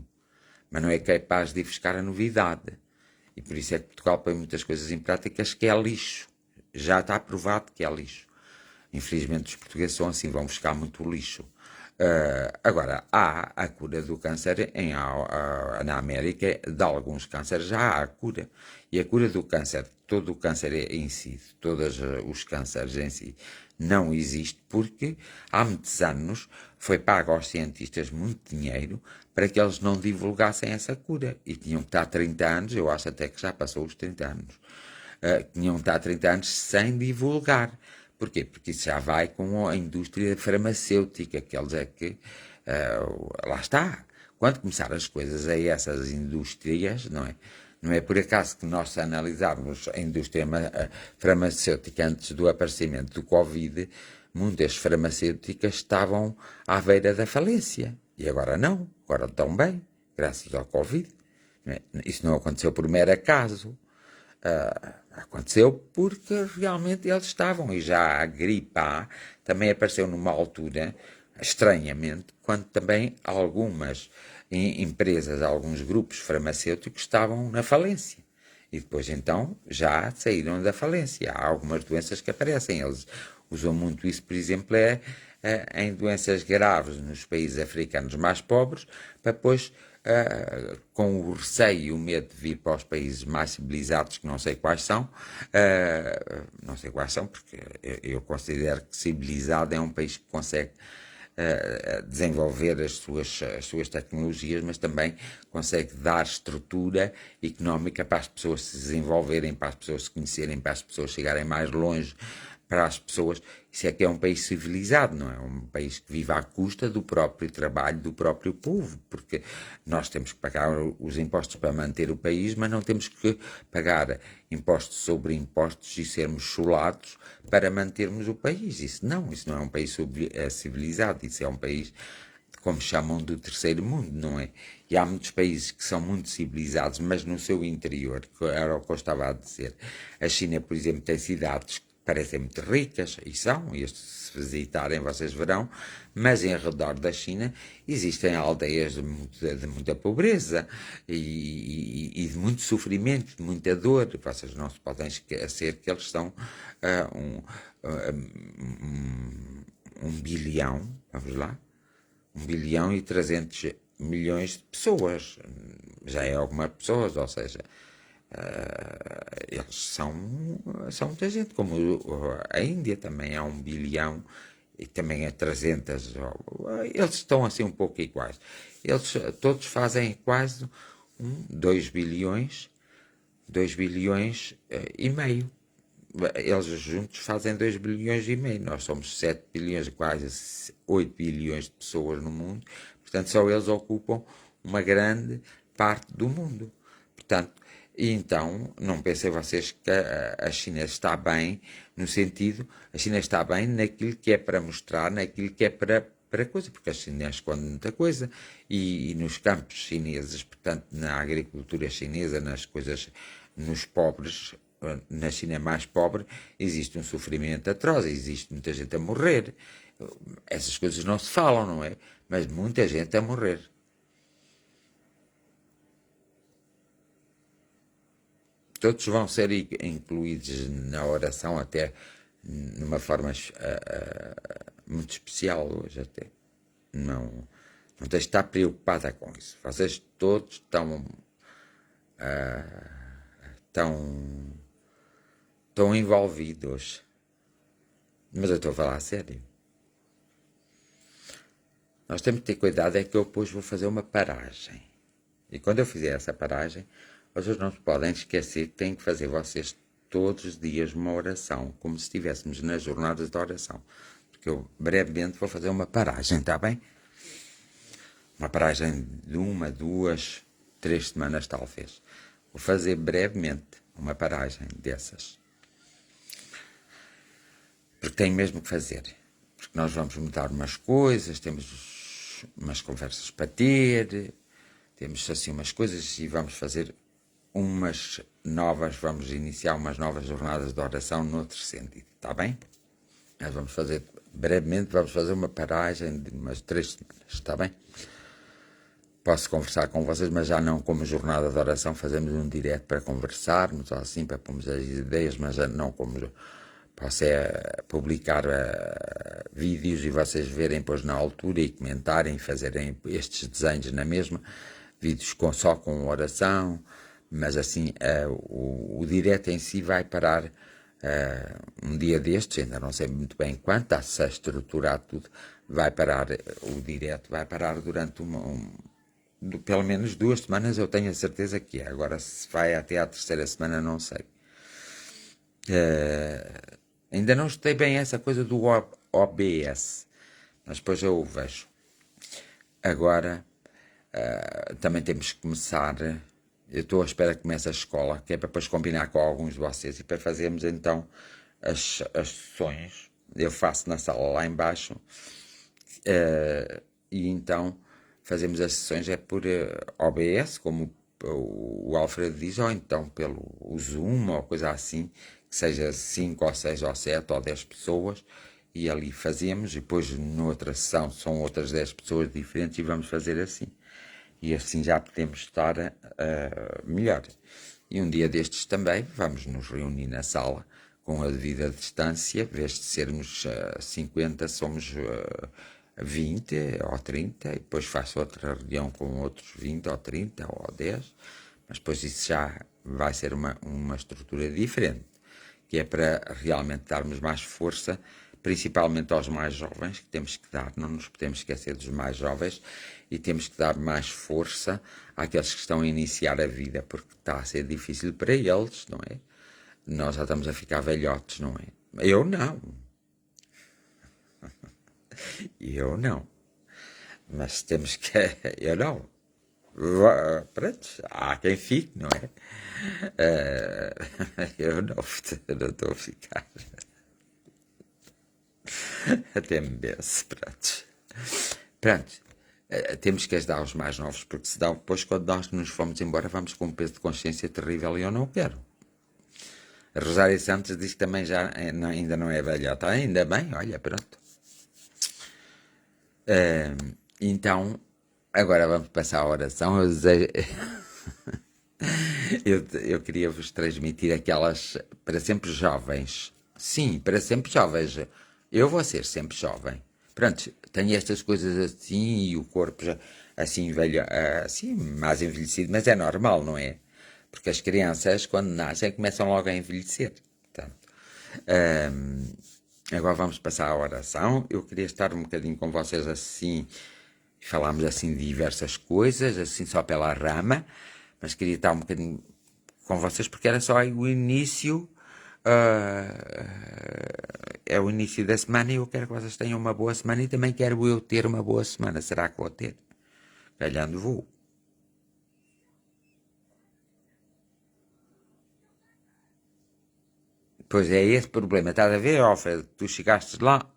mas não é capaz de ir buscar a novidade. E por isso é que Portugal põe muitas coisas em práticas que é lixo. Já está provado que é lixo. Infelizmente os portugueses são assim, vão buscar muito lixo. Agora, há a cura do câncer na América, de alguns cânceres já há a cura. E a cura do câncer, todo o câncer em si, todos os cânceres em si, não existe porque há muitos anos foi pago aos cientistas muito dinheiro para que eles não divulgassem essa cura. E tinham que estar 30 anos, eu acho até que já passou os 30 anos, tinham que estar 30 anos sem divulgar. Porquê? Porque isso já vai com a indústria farmacêutica, que eles é que, lá está. Quando começar as coisas a essas indústrias, não é? Não é por acaso que nós analisarmos a indústria farmacêutica antes do aparecimento do Covid, muitas farmacêuticas estavam à beira da falência. E agora não, agora estão bem, graças ao Covid. Isso não aconteceu por mero acaso. Aconteceu porque realmente eles estavam, e já a gripe A também apareceu numa altura, estranhamente, quando também algumas empresas, alguns grupos farmacêuticos estavam na falência. E depois então já saíram da falência. Há algumas doenças que aparecem, eles usam muito isso, por exemplo, em doenças graves nos países africanos mais pobres, para depois com o receio e o medo de vir para os países mais civilizados, que não sei quais são, porque eu considero que civilizado é um país que consegue desenvolver as suas tecnologias, mas também consegue dar estrutura económica para as pessoas se desenvolverem, para as pessoas se conhecerem, para as pessoas chegarem mais longe, para as pessoas. Isso é que é um país civilizado, não é? Um país que vive à custa do próprio trabalho do próprio povo, porque nós temos que pagar os impostos para manter o país, mas não temos que pagar impostos sobre impostos e sermos chulados para mantermos o país. Isso não é um país civilizado, isso é um país, como chamam, do terceiro mundo, não é? E há muitos países que são muito civilizados, mas no seu interior, que era o que eu estava a dizer. A China, por exemplo, tem cidades parecem muito ricas, e são, e se visitarem vocês verão, mas em redor da China existem aldeias de muita pobreza e de muito sofrimento, de muita dor. Vocês não se podem esquecer que eles são um bilhão, vamos lá, 1,3 bilhões de pessoas. Já é algumas pessoas, ou seja, eles são muita gente, como a Índia também é 1 bilhão e também é 300. Eles estão assim um pouco iguais. Eles todos fazem quase 2 bilhões, 2 bilhões e meio. Eles juntos fazem 2 bilhões e meio. Nós somos 7 bilhões, quase 8 bilhões de pessoas no mundo. Portanto, só eles ocupam uma grande parte do mundo. Portanto, então, não pensem vocês que a China está bem, no sentido, a China está bem naquilo que é para mostrar, naquilo que é para coisa, porque a China esconde muita coisa, e nos campos chineses, portanto, na agricultura chinesa, nas coisas, nos pobres, na China mais pobre, existe um sofrimento atroz, existe muita gente a morrer. Essas coisas não se falam, não é? Mas muita gente a morrer. Todos vão ser incluídos na oração até numa forma muito especial hoje até. Não tens de estar preocupada com isso. Vocês todos estão envolvidos. Mas eu estou a falar a sério. Nós temos que ter cuidado, é que eu depois vou fazer uma paragem. E quando eu fizer essa paragem, vocês não se podem esquecer que têm que fazer vocês todos os dias uma oração, como se estivéssemos nas jornadas de oração. Porque eu brevemente vou fazer uma paragem, está bem? Uma paragem de 1, 2, 3 semanas talvez. Vou fazer brevemente uma paragem dessas. Porque tenho mesmo que fazer. Porque nós vamos mudar umas coisas, temos umas conversas para ter, temos assim umas coisas e vamos fazer vamos iniciar umas novas jornadas de oração noutro sentido, está bem? Nós vamos fazer, brevemente, vamos fazer uma paragem de umas 3 semanas, está bem? Posso conversar com vocês, mas já não como jornada de oração, fazemos um direto para conversarmos, ou assim, para pormos as ideias, mas já não como... Posso publicar vídeos e vocês verem depois na altura e comentarem, fazerem estes desenhos na mesma, vídeos só com oração, mas assim o direto em si vai parar um dia destes, ainda não sei muito bem quando, está-se a estruturar tudo, vai parar, o direto vai parar durante pelo menos 2 semanas, eu tenho a certeza que é. Agora se vai até à 3ª semana não sei. Ainda não estudei bem essa coisa do OBS, mas depois eu o vejo. Agora, também temos que começar, eu estou à espera que comece a escola, que é para depois combinar com alguns de vocês e para fazermos então as sessões. Eu faço na sala lá embaixo e então fazemos as sessões por OBS, como o Alfredo diz, ou então pelo Zoom ou coisa assim, que seja 5 ou 6 ou 7 ou 10 pessoas, e ali fazemos, e depois noutra sessão são outras 10 pessoas diferentes e vamos fazer assim. E assim já podemos estar melhor. E um dia destes também vamos nos reunir na sala com a devida distância, em vez de sermos 50, somos 20 ou 30, e depois faço outra reunião com outros 20 ou 30 ou 10, mas depois isso já vai ser uma estrutura diferente, que é para realmente darmos mais força, principalmente aos mais jovens, que temos que dar, não nos podemos esquecer dos mais jovens, e temos que dar mais força àqueles que estão a iniciar a vida, porque está a ser difícil para eles, não é? Nós já estamos a ficar velhotes, não é? Eu não. Eu não. Mas temos que... Eu não. Pronto, há quem fique, não é? Eu não estou a ficar. Até me benço, pronto. Pronto. Temos que ajudar os mais novos, porque senão depois, quando nós nos formos embora, vamos com um peso de consciência terrível e eu não quero. A Rosária Santos diz que também já ainda não é velhota. Ainda bem, olha, pronto. Então, agora vamos passar a oração. Eu queria vos transmitir aquelas para sempre jovens. Sim, para sempre jovens. Eu vou ser sempre jovem. Pronto, tenho estas coisas assim e o corpo já assim velho, assim mais envelhecido, mas é normal, não é? Porque as crianças, quando nascem, começam logo a envelhecer. Portanto, agora vamos passar à oração. Eu queria estar um bocadinho com vocês assim, falámos assim de diversas coisas, assim só pela rama, mas queria estar um bocadinho com vocês porque era só o início, é o início da semana e eu quero que vocês tenham uma boa semana e também quero eu ter uma boa semana. Será que vou ter? Calhando vou. Pois é esse problema, estás a ver, Alfredo? Tu chegaste lá,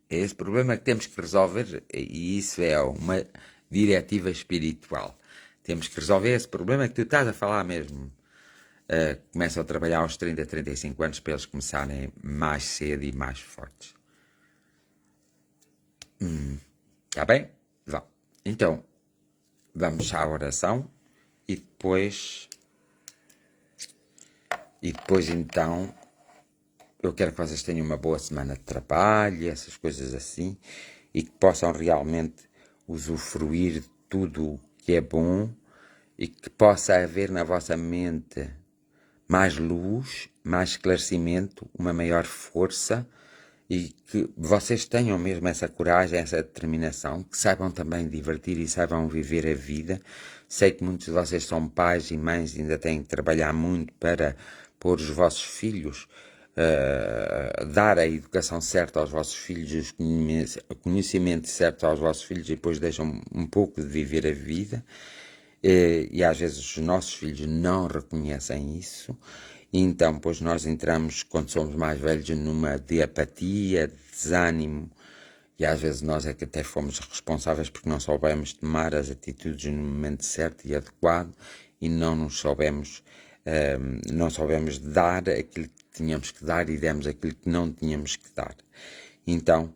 é esse problema que temos que resolver e isso é uma diretiva espiritual. Temos que resolver esse problema que tu estás a falar mesmo. Começam a trabalhar aos 30, 35 anos para eles começarem mais cedo e mais fortes. Está bem? Vá. Então, vamos à oração e depois então eu quero que vocês tenham uma boa semana de trabalho, essas coisas assim, e que possam realmente usufruir de tudo que é bom e que possa haver na vossa mente mais luz, mais esclarecimento, uma maior força e que vocês tenham mesmo essa coragem, essa determinação, que saibam também divertir e saibam viver a vida. Sei que muitos de vocês são pais e mães e ainda têm que trabalhar muito para pôr os vossos filhos, dar a educação certa aos vossos filhos, o conhecimento certo aos vossos filhos e depois deixam um pouco de viver a vida. E às vezes os nossos filhos não reconhecem isso, e então pois nós entramos, quando somos mais velhos, numa de apatia, de desânimo, e às vezes nós é que até fomos responsáveis porque não soubemos tomar as atitudes no momento certo e adequado, e não soubemos dar aquilo que tínhamos que dar e demos aquilo que não tínhamos que dar. Então,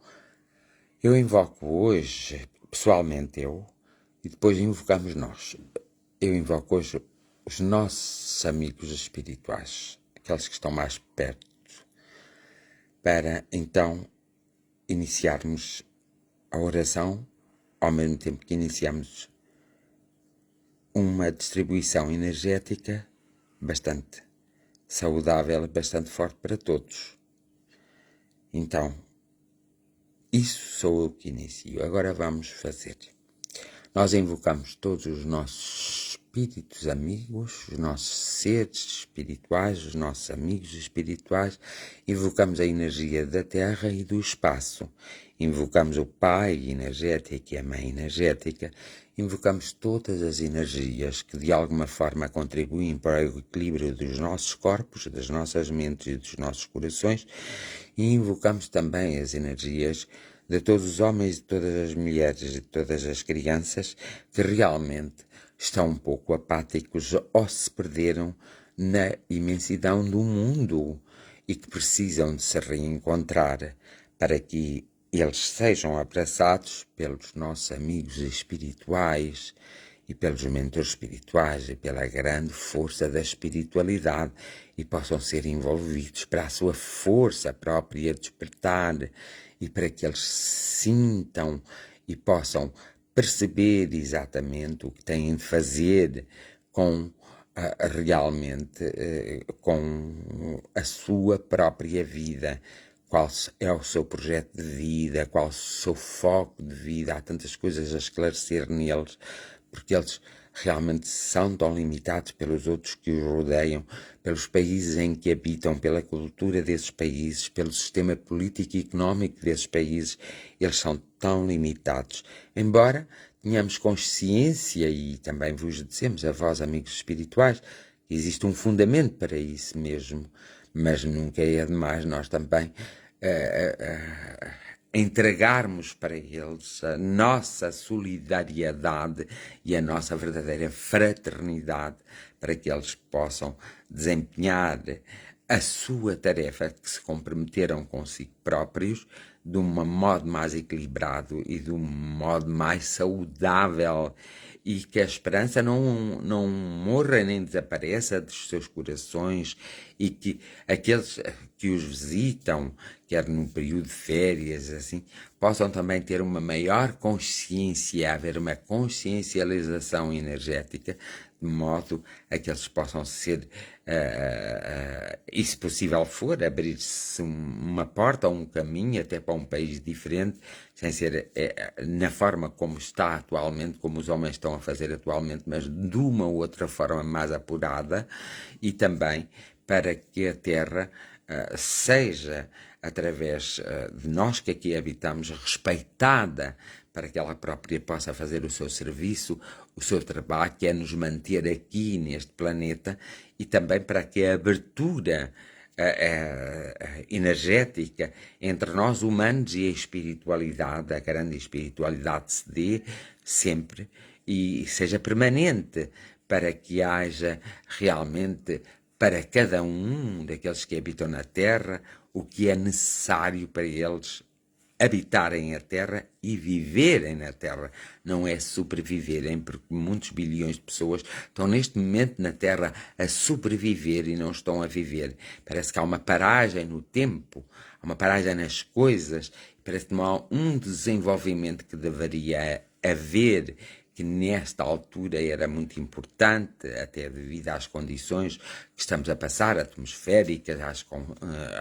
eu invoco hoje, pessoalmente e depois invocamos nós. Eu invoco hoje os nossos amigos espirituais, aqueles que estão mais perto, para então iniciarmos a oração, ao mesmo tempo que iniciamos uma distribuição energética bastante saudável, bastante forte para todos. Então, isso sou eu que inicio. Agora vamos fazer. Nós invocamos todos os nossos espíritos amigos, os nossos seres espirituais, os nossos amigos espirituais. Invocamos a energia da Terra e do espaço. Invocamos o Pai energético e a Mãe energética. Invocamos todas as energias que de alguma forma contribuem para o equilíbrio dos nossos corpos, das nossas mentes e dos nossos corações. E invocamos também as energias de todos os homens, de todas as mulheres e de todas as crianças que realmente estão um pouco apáticos ou se perderam na imensidão do mundo e que precisam de se reencontrar para que eles sejam abraçados pelos nossos amigos espirituais e pelos mentores espirituais e pela grande força da espiritualidade e possam ser envolvidos para a sua força própria despertar e para que eles sintam e possam perceber exatamente o que têm de fazer com realmente com a sua própria vida, qual é o seu projeto de vida, qual o seu foco de vida. Há tantas coisas a esclarecer neles, porque eles realmente são tão limitados pelos outros que os rodeiam, pelos países em que habitam, pela cultura desses países, pelo sistema político e económico desses países. Eles são tão limitados. Embora tenhamos consciência, e também vos dizemos a vós, amigos espirituais, que existe um fundamento para isso mesmo, mas nunca é demais nós também entregarmos para eles a nossa solidariedade e a nossa verdadeira fraternidade para que eles possam desempenhar a sua tarefa, que se comprometeram consigo próprios de um modo mais equilibrado e de um modo mais saudável, e que a esperança não morra nem desapareça dos seus corações, e que aqueles que os visitam, quer no período de férias, assim, possam também ter uma maior consciência, haver uma consciencialização energética, de modo a que eles possam ser, e se possível for, abrir-se uma porta ou um caminho até para um país diferente, sem ser na forma como está atualmente, como os homens estão a fazer atualmente, mas de uma ou outra forma mais apurada, e também para que a Terra seja, através de nós que aqui habitamos, respeitada, para que ela própria possa fazer o seu serviço, o seu trabalho, que é nos manter aqui neste planeta, e também para que a abertura energética entre nós humanos e a espiritualidade, a grande espiritualidade, se dê sempre e seja permanente, para que haja realmente para cada um daqueles que habitam na Terra o que é necessário para eles habitarem a Terra e viverem na Terra. Não é sobreviverem, porque muitos bilhões de pessoas estão neste momento na Terra a sobreviver e não estão a viver. Parece que há uma paragem no tempo, há uma paragem nas coisas, parece que não há um desenvolvimento que deveria haver, que nesta altura era muito importante, até devido às condições que estamos a passar, atmosféricas,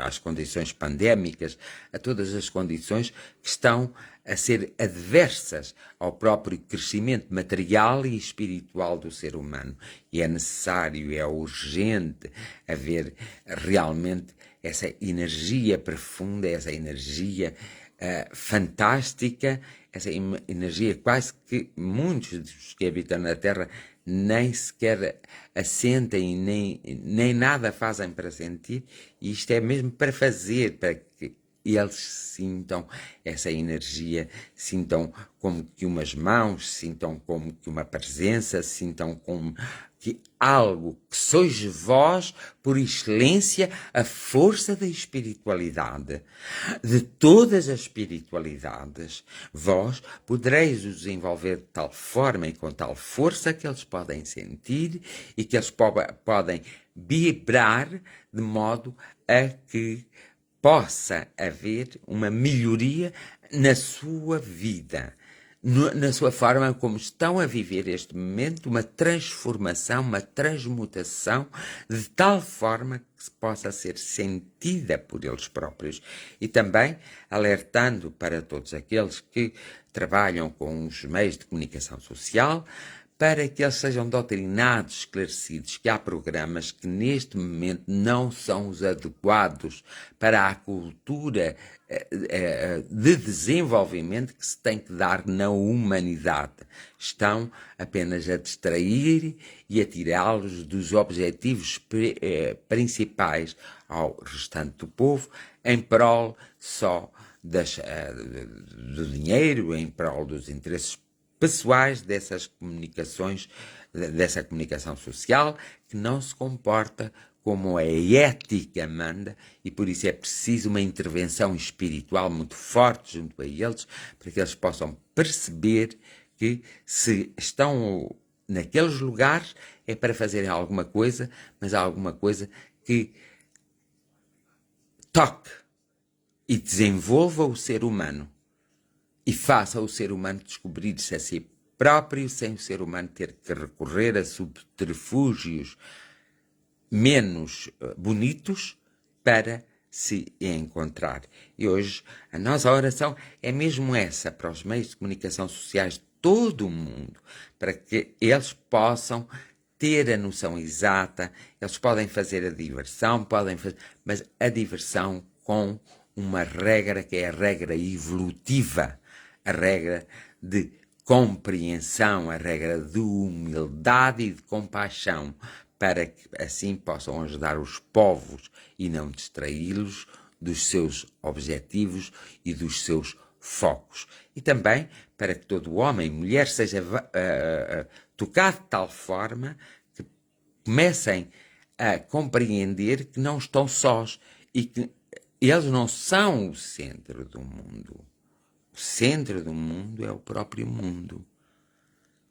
às condições pandémicas, a todas as condições que estão a ser adversas ao próprio crescimento material e espiritual do ser humano. E é necessário, é urgente haver realmente essa energia profunda, essa energia fantástica, essa energia quase que muitos dos que habitam na Terra nem sequer assentem, nem nada fazem para sentir, e isto é mesmo para fazer, para que eles sintam essa energia, sintam como que umas mãos, sintam como que uma presença, sintam como que algo, que sois vós, por excelência, a força da espiritualidade. De todas as espiritualidades, vós podereis os desenvolver de tal forma e com tal força que eles podem sentir e que eles podem vibrar de modo a que possa haver uma melhoria na sua vida, na sua forma como estão a viver este momento, uma transformação, uma transmutação, de tal forma que se possa ser sentida por eles próprios. E também alertando para todos aqueles que trabalham com os meios de comunicação social, para que eles sejam doutrinados, esclarecidos, que há programas que neste momento não são os adequados para a cultura de desenvolvimento que se tem que dar na humanidade. Estão apenas a distrair e a tirá-los dos objetivos principais ao restante do povo, em prol só do dinheiro, em prol dos interesses pessoais dessas comunicações, dessa comunicação social, que não se comporta como a ética manda, e por isso é preciso uma intervenção espiritual muito forte junto a eles, para que eles possam perceber que se estão naqueles lugares é para fazerem alguma coisa, mas há alguma coisa que toque e desenvolva o ser humano e faça o ser humano descobrir-se a si próprio, sem o ser humano ter que recorrer a subterfúgios menos bonitos para se encontrar. E hoje a nossa oração é mesmo essa, para os meios de comunicação sociais de todo o mundo, para que eles possam ter a noção exata, eles podem fazer a diversão, mas a diversão com uma regra que é a regra evolutiva, a regra de compreensão, a regra de humildade e de compaixão, para que assim possam ajudar os povos e não distraí-los dos seus objetivos e dos seus focos. E também para que todo homem e mulher seja tocado de tal forma que comecem a compreender que não estão sós e que eles não são o centro do mundo. O centro do mundo é o próprio mundo.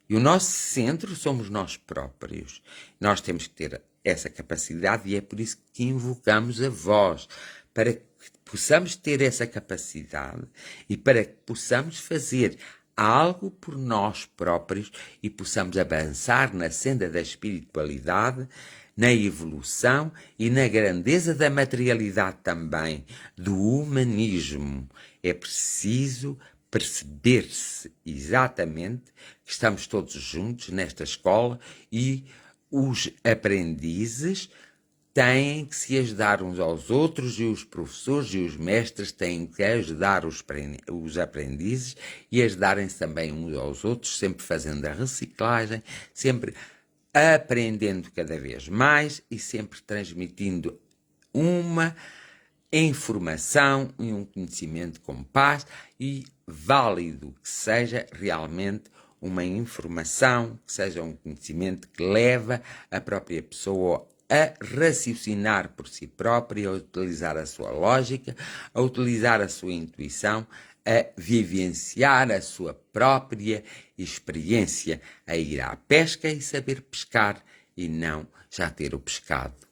E o nosso centro somos nós próprios. Nós temos que ter essa capacidade e é por isso que invocamos a voz, para que possamos ter essa capacidade e para que possamos fazer algo por nós próprios e possamos avançar na senda da espiritualidade, na evolução e na grandeza da materialidade também, do humanismo. É preciso perceber-se exatamente que estamos todos juntos nesta escola e os aprendizes têm que se ajudar uns aos outros e os professores e os mestres têm que ajudar os aprendizes e ajudarem-se também uns aos outros, sempre fazendo a reciclagem, sempre aprendendo cada vez mais e sempre transmitindo uma informação e um conhecimento com paz e válido, que seja realmente uma informação, que seja um conhecimento que leva a própria pessoa a raciocinar por si própria, a utilizar a sua lógica, a utilizar a sua intuição, a vivenciar a sua própria experiência, a ir à pesca e saber pescar e não já ter o pescado.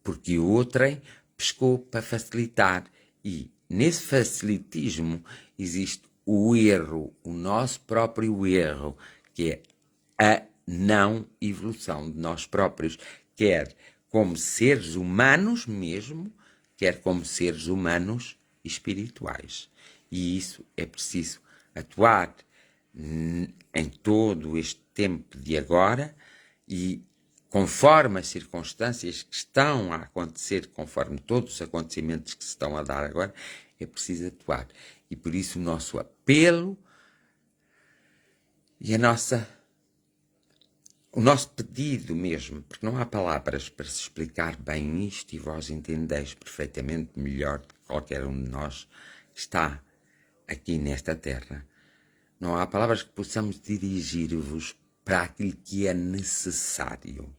Porque o outrem pescou para facilitar e nesse facilitismo existe o erro, o nosso próprio erro, que é a não evolução de nós próprios, quer como seres humanos mesmo, quer como seres humanos espirituais. E isso é preciso atuar em todo este tempo de agora e conforme as circunstâncias que estão a acontecer, conforme todos os acontecimentos que se estão a dar agora, é preciso atuar. E por isso o nosso apelo e o nosso pedido mesmo, porque não há palavras para se explicar bem isto e vós entendeis perfeitamente melhor do que qualquer um de nós que está aqui nesta terra. Não há palavras que possamos dirigir-vos para aquilo que é necessário.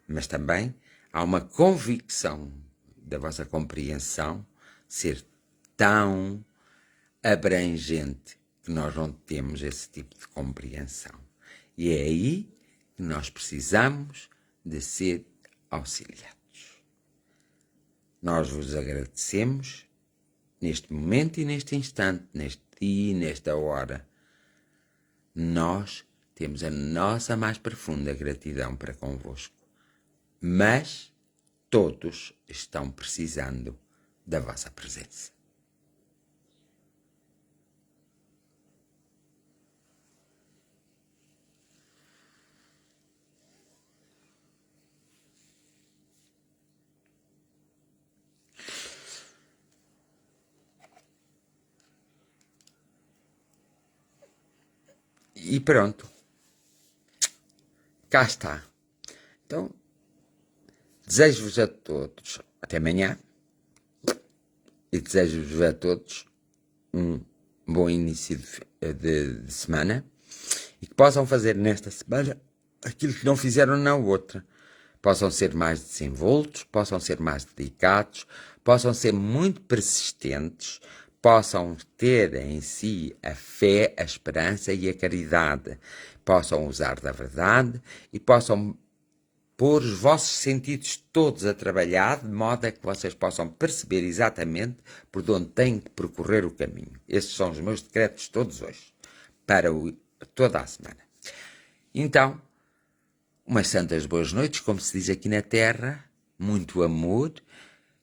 Mas também há uma convicção da vossa compreensão ser tão abrangente que nós não temos esse tipo de compreensão. E é aí que nós precisamos de ser auxiliados. Nós vos agradecemos neste momento e neste instante, neste dia e nesta hora. Nós temos a nossa mais profunda gratidão para convosco. Mas todos estão precisando da vossa presença. E pronto. Cá está. Então, desejo-vos a todos até amanhã e desejo-vos a todos um bom início de semana e que possam fazer nesta semana aquilo que não fizeram na outra. Possam ser mais desenvoltos, possam ser mais dedicados, possam ser muito persistentes, possam ter em si a fé, a esperança e a caridade, possam usar da verdade e possam pôr os vossos sentidos todos a trabalhar, de modo a que vocês possam perceber exatamente por onde têm que percorrer o caminho. Estes são os meus decretos todos hoje, para toda a semana. Então, umas santas boas noites, como se diz aqui na Terra, muito amor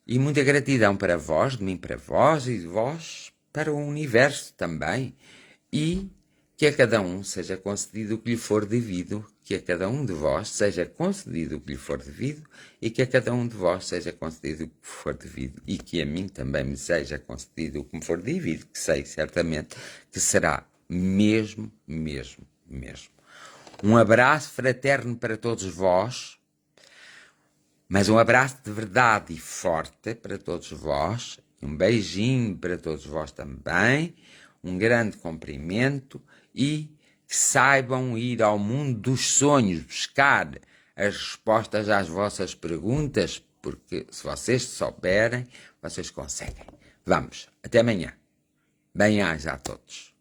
e muita gratidão para vós, de mim para vós e de vós para o universo também. E que a cada um seja concedido o que lhe for devido, que a cada um de vós seja concedido o que lhe for devido e que a cada um de vós seja concedido o que for devido e que a mim também me seja concedido o que me for devido, que sei certamente que será mesmo. Um abraço fraterno para todos vós, mas um abraço de verdade e forte para todos vós, um beijinho para todos vós também, um grande cumprimento e que saibam ir ao mundo dos sonhos, buscar as respostas às vossas perguntas, porque se vocês souberem, vocês conseguem. Vamos, até amanhã. Bem-aja a todos.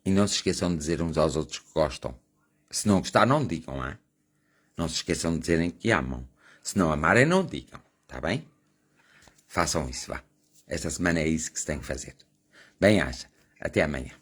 E não se esqueçam de dizer uns aos outros que gostam. Se não gostar, não digam, hein? Não se esqueçam de dizerem que amam. Se não amarem, não digam, tá bem? Façam isso, vá. Esta semana é isso que se tem que fazer. Bem-aja. Até amanhã.